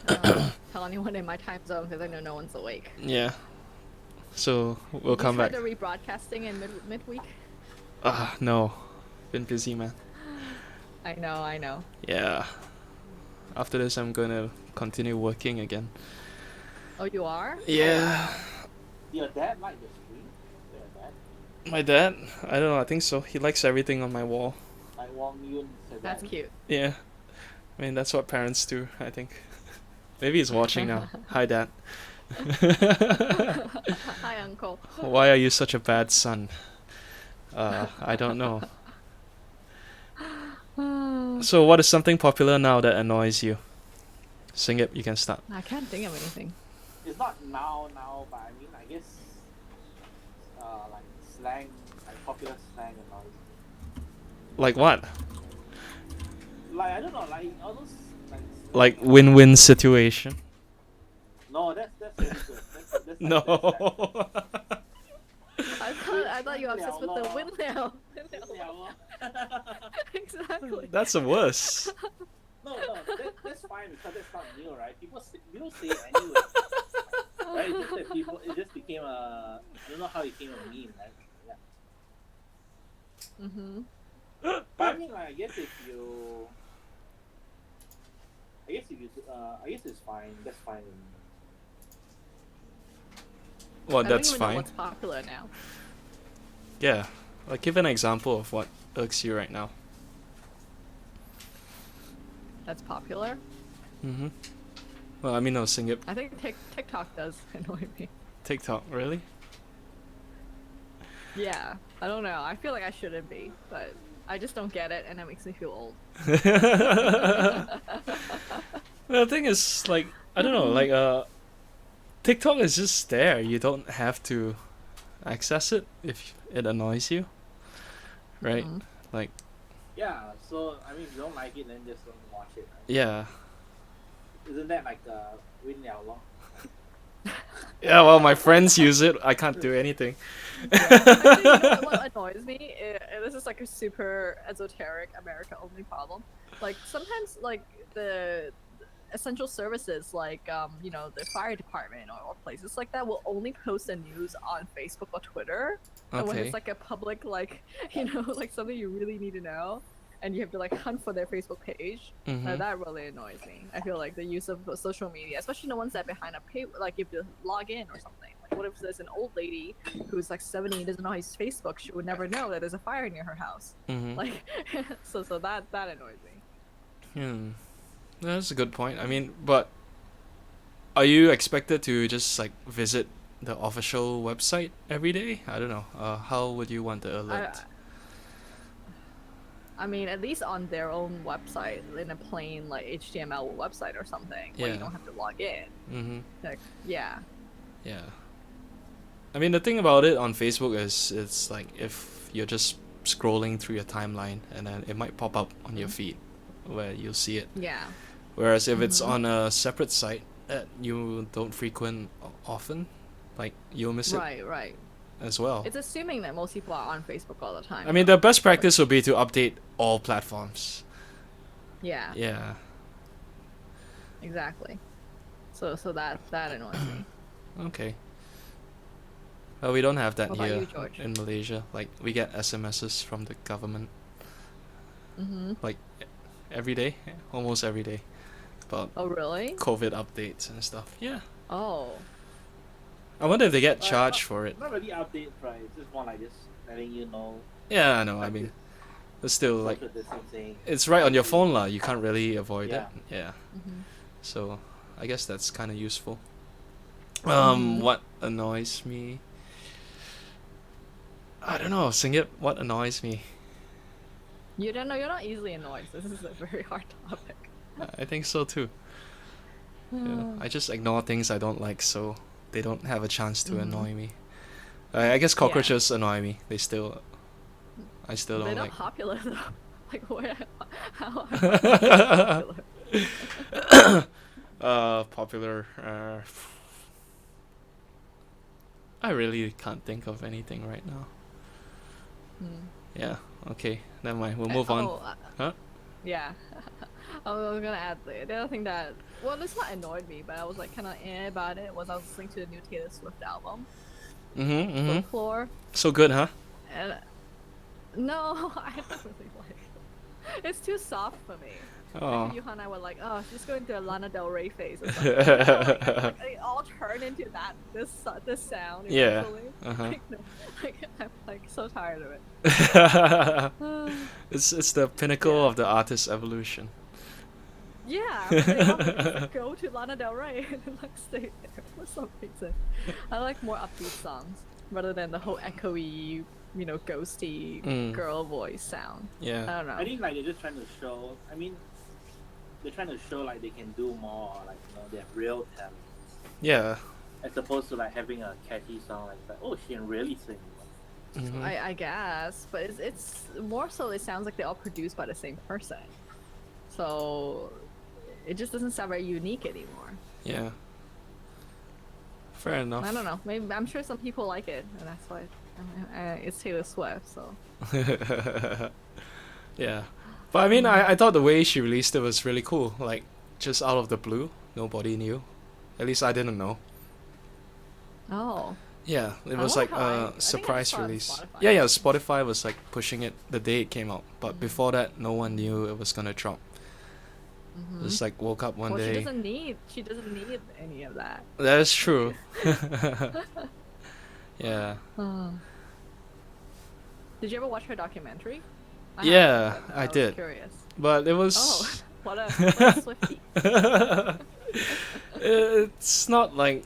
tell anyone in my time zone because I know no one's awake. Yeah. So we'll come You back. tried the rebroadcasting in midweek? No. Been busy, man. I know. Yeah. After this, I'm gonna continue working again. Oh, you are? Yeah. Your dad liked the stream? Your dad? My dad? I don't know. I think so. He likes everything on my wall. Like Wong Yun said That's that. cute. Yeah. I mean, that's what parents do, I think. Maybe he's watching now. Hi, Dad. Hi, Uncle. Why are you such a bad son? I don't know. So what is something popular now that annoys you? Sing it, you can start. I can't think of anything. It's not now, but I mean, I guess, like slang, like popular slang and all this. Like what? Like, I don't know, like all those, Like win-win situation? No, that's really good. That's No. I thought you were obsessed with the windmill. Exactly. That's the worst. No, that's fine because that's not new, right? People say it anyway. Right? It's just that it just became a, I don't know how it became a meme, right? Yeah. Mm-hmm. But I mean, like, I guess it's fine. That's fine. Well, I don't that's even know fine. what's popular now. Yeah. Like, give an example of what irks you right now. That's popular. Mm-hmm. Well, I mean, no, sing it. I think TikTok does annoy me. TikTok, really? Yeah, I don't know. I feel like I shouldn't be, but I just don't get it, and that makes me feel old. The thing is, like, I don't know, like, TikTok is just there. You don't have to access it if it annoys you, right? Mhm. Like, Yeah, so I mean, if you don't like it, then just don't watch it. Right? yeah. Isn't that like Win Liao Long? Yeah, well, my friends use it. I can't do anything. Yeah. Actually, you know what annoys me? This is like a super esoteric America only problem. Like sometimes, like the essential services, like you know, the fire department or places like that, will only post the news on Facebook or Twitter. And when Okay. it's like a public, like you know, like something you really need to know, and you have to like hunt for their Facebook page. Mm-hmm. That really annoys me. I feel like the use of social media, especially the ones that behind a pay, like if you log in or something. Like, what if there's an old lady who's like 70 and doesn't know his Facebook? She would never know that there's a fire near her house. Mm-hmm. Like, so that annoys me. Hmm. That's a good point. I mean, but are you expected to just like visit the official website every day? I don't know. How would you want the alert? I mean, at least on their own website, in a plain like HTML website or something, where Yeah. you don't have to log in. Mm-hmm. Like, yeah. Yeah. I mean, the thing about it on Facebook is it's like if you're just scrolling through your timeline and then it might pop up on your feed where you'll see it. Yeah. Whereas if it's on a separate site that you don't frequent often, like you'll miss it Right. as well. It's assuming that most people are on Facebook all the time. I mean, the best practice would be to update all platforms. Yeah. Yeah. Exactly. So that annoys me. Okay. Well, we don't have that What about here you, George? in Malaysia. Like, we get SMSs from the government Mm-hmm. like every day, almost every day, about Oh really? COVID updates and stuff. Yeah. Oh. I wonder if they get charged for it. Not really update, right? It's just more like just letting you know. Yeah, I know. I mean, it's still like Social distancing. it's right on your phone, lah. You can't really avoid it. Yeah. Yeah. Mm-hmm. So, I guess that's kind of useful. Mhm. What annoys me? I don't know. Sing it. What annoys me? You don't know. You're not easily annoyed. This is a very hard topic. I think so too. Yeah. I just ignore things I don't like, so they don't have a chance to annoy me. I guess cockroaches annoy me. I still They're don't not like. popular though. Like where? How are they popular? Popular. I really can't think of anything right now. Hmm. Yeah. Okay. Never mind. We'll move on. Huh? Yeah. I was gonna add the other thing that, well, this not annoyed me, but I was like kind of about it, was I was listening to the new Taylor Swift album, Folklore, So good, huh? and no, I don't really like it. It's too soft for me. Oh. Like, Yuhan and I were like, oh, she's going to a Lana Del Rey phase or something. Like, they all turn into this sound Yeah. eventually. Uh-huh. Like, no, like, I'm like so tired of it. It's the pinnacle of the artist's evolution. Yeah, but they all just go to Lana Del Rey and like stay there for some reason. I like more upbeat songs rather than the whole echoey, you know, ghosty girl voice sound. I Yeah. don't know. I think like they're just trying to show. I mean, they're trying to show like they can do more, like they have real talent, Yeah. as opposed to like having a catchy song like that. Oh, she can really sing. Mhm. I guess, but it's more so. It sounds like they're all produced by the same person, so it just doesn't sound very unique anymore. Yeah. Fair enough. I don't know. Maybe I'm sure some people like it, and that's why it's Taylor Swift. So Yeah. But I mean, I thought the way she released it was really cool. Like, just out of the blue. Nobody knew. At least I didn't know. oh. Yeah, it I was wonder like how I a think I surprise saw it on release. Spotify. Yeah, Spotify was like pushing it the day it came out. But before that, no one knew it was gonna drop. Just like woke up one Well, day. she doesn't need any of that. That is true. Yeah. Did you ever watch her documentary? Yeah, haven't, but I was did. Curious. But it was. Oh, what a Swiftie. It's not like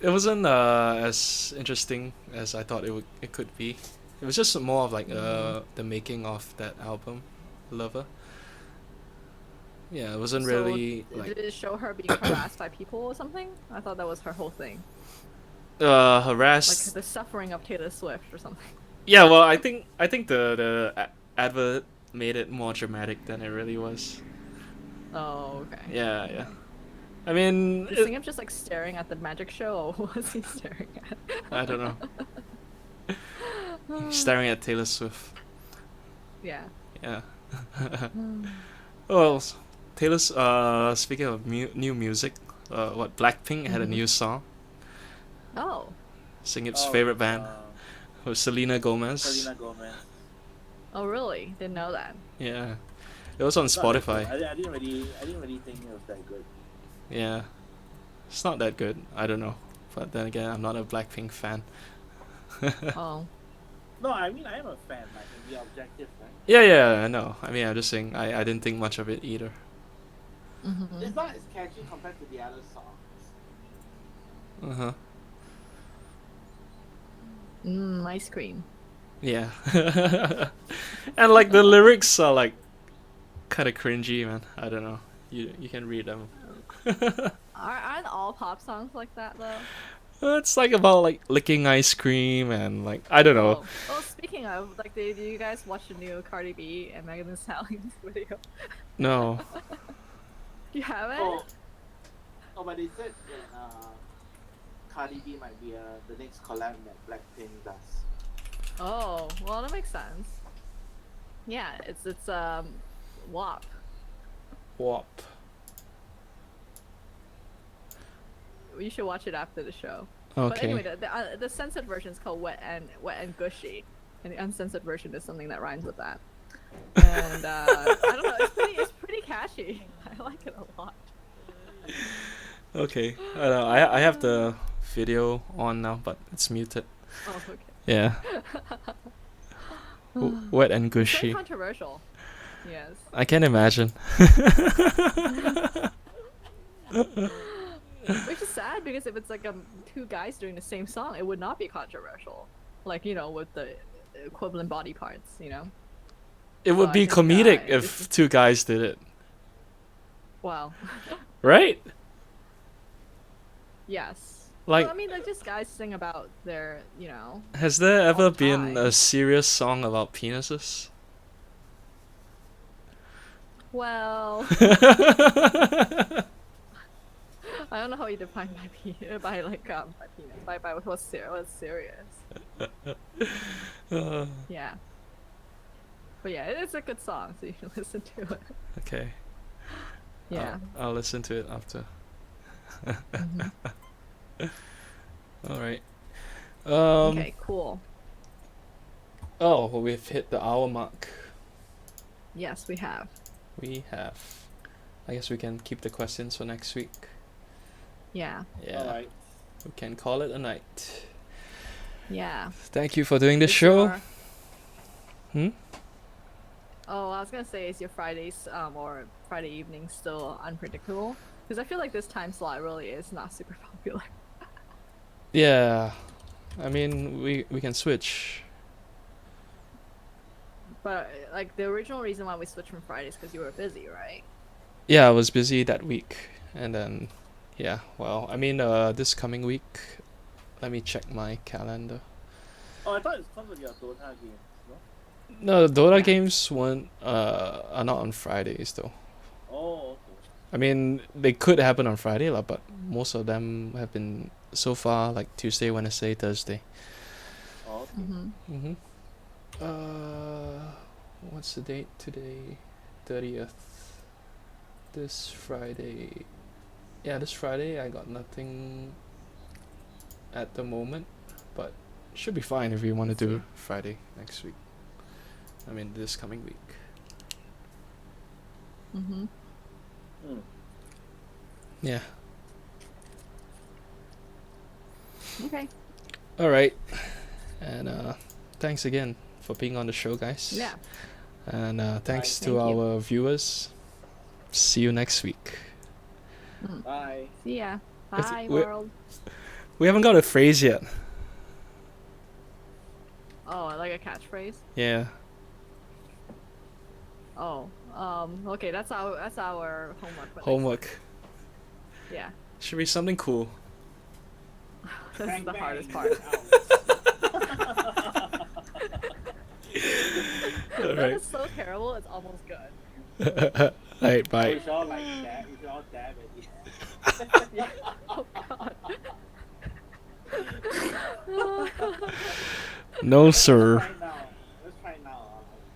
it wasn't as interesting as I thought it could be. It was just more of like the making of that album, Lover. Yeah, it wasn't really Did like it show her being harassed by people or something? I thought that was her whole thing. Like harassed. the suffering of Taylor Swift or something. Yeah, well, I think the advert made it more dramatic than it really was. Oh, okay. Yeah, yeah. I mean, Is Singham just like staring at the magic show, or what was he staring at? I don't know. Staring at Taylor Swift. Yeah. Yeah. Well, Taylor's speaking of new music, what Blackpink had a new song. Oh. Singup's favorite band was Selena Gomez. Selena Gomez. Oh, really? Didn't know that. Yeah, it was on It's not that Spotify. good. I didn't really think it was that good. Yeah, it's not that good. I don't know, but then again, I'm not a Blackpink fan. Oh. No, I mean I am a fan. Like, can be objective, right? Yeah, I know. I mean, I'm just saying, I didn't think much of it either. Mm-hmm. It's not as catchy compared to the other songs. Uh huh. Ice cream. Yeah. And like the lyrics are like kind of cringy, man. I don't know. You can read them. Aren't all pop songs like that though? It's like about like licking ice cream and like I don't know. Oh, well, speaking of, like, do you guys watch the new Cardi B and Megan Thee Stallion's video? No. You haven't? Oh, but they said that Cardi B might be the next collab that Blackpink does. Oh, well, that makes sense. Yeah, it's WAP. WAP. You should watch it after the show. But Okay. anyway, the censored version is called Wet and Gushy, and the uncensored version is something that rhymes with that. And I don't know, it's pretty catchy. I like it a lot. Okay. I know. I have the video on now, but it's muted. Oh, okay. Yeah. Wet and It's very gushy. controversial. Yes. I can imagine. Which is sad because if it's like two guys doing the same song, it would not be controversial. Like, you know, with the equivalent body parts, you know? It would I be think, comedic this if is- two guys did it, Wow. right? Yes. Like, Well, I mean, like, just guys sing about their, you know. has there ever been time. a serious song about penises? Well, I don't know how you define by like by penis, by what's serious. Uh, Yeah. But yeah, it's a good song, so you should listen to it. okay. Yeah. I'll listen to it after. Mhm. All right. Okay, cool. Oh, well, we've hit the hour mark. Yes, we have. We have. I guess we can keep the questions for next week. Yeah. Yeah. Alright. We can call it a night. Yeah. Thank you for doing the Is show. your- Hmm? Oh, I was gonna say, is your Fridays or Friday evening still unpredictable? Because I feel like this time slot really is not super popular. Yeah. I mean, we can switch. But like the original reason why we switched from Fridays because you were busy, right? Yeah, I was busy that week. And then, yeah, well, I mean, this coming week, let me check my calendar. Oh, I thought it's because of your Dota games, no? No, the Dota Yeah. games are not on Fridays though. Oh, okay. I mean, they could happen on Friday, lah, but most of them have been so far like Tuesday, Wednesday, Thursday. Oh, okay. Mm-hmm. Mhm. What's the date today? 30th. This Friday. Yeah, this Friday I got nothing at the moment, but should be fine if you want to do Friday next week. I mean, this coming week. Mm-hmm. Hmm. Yeah. Okay. All right. And thanks again for being on the show, guys. Yeah. And thanks Thank to you. our viewers. See you next week. Bye. See ya. I thi- Bye, we're- world. We haven't got a phrase yet. Oh, like a catchphrase. Yeah. Oh. Okay, that's our homework. for next Homework. week. Yeah. Should be something cool. This is Bang, the bang. hardest part. Out. That Alright. is so terrible. It's almost good. Alright, We bye. should all like dab. We should all dab at it. Yeah. Oh god. No, sir. Let's try now. Let's try now.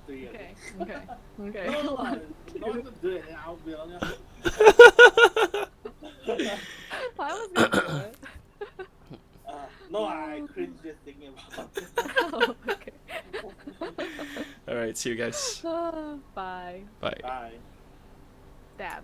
Three of Okay. it. Okay. Okay. No, no, One, no one to do it. Then I'll be on. I was gonna do it. No, I cringe just thinking about it. Oh, okay. Alright, see you guys. Bye. Bye. Bye. Dab.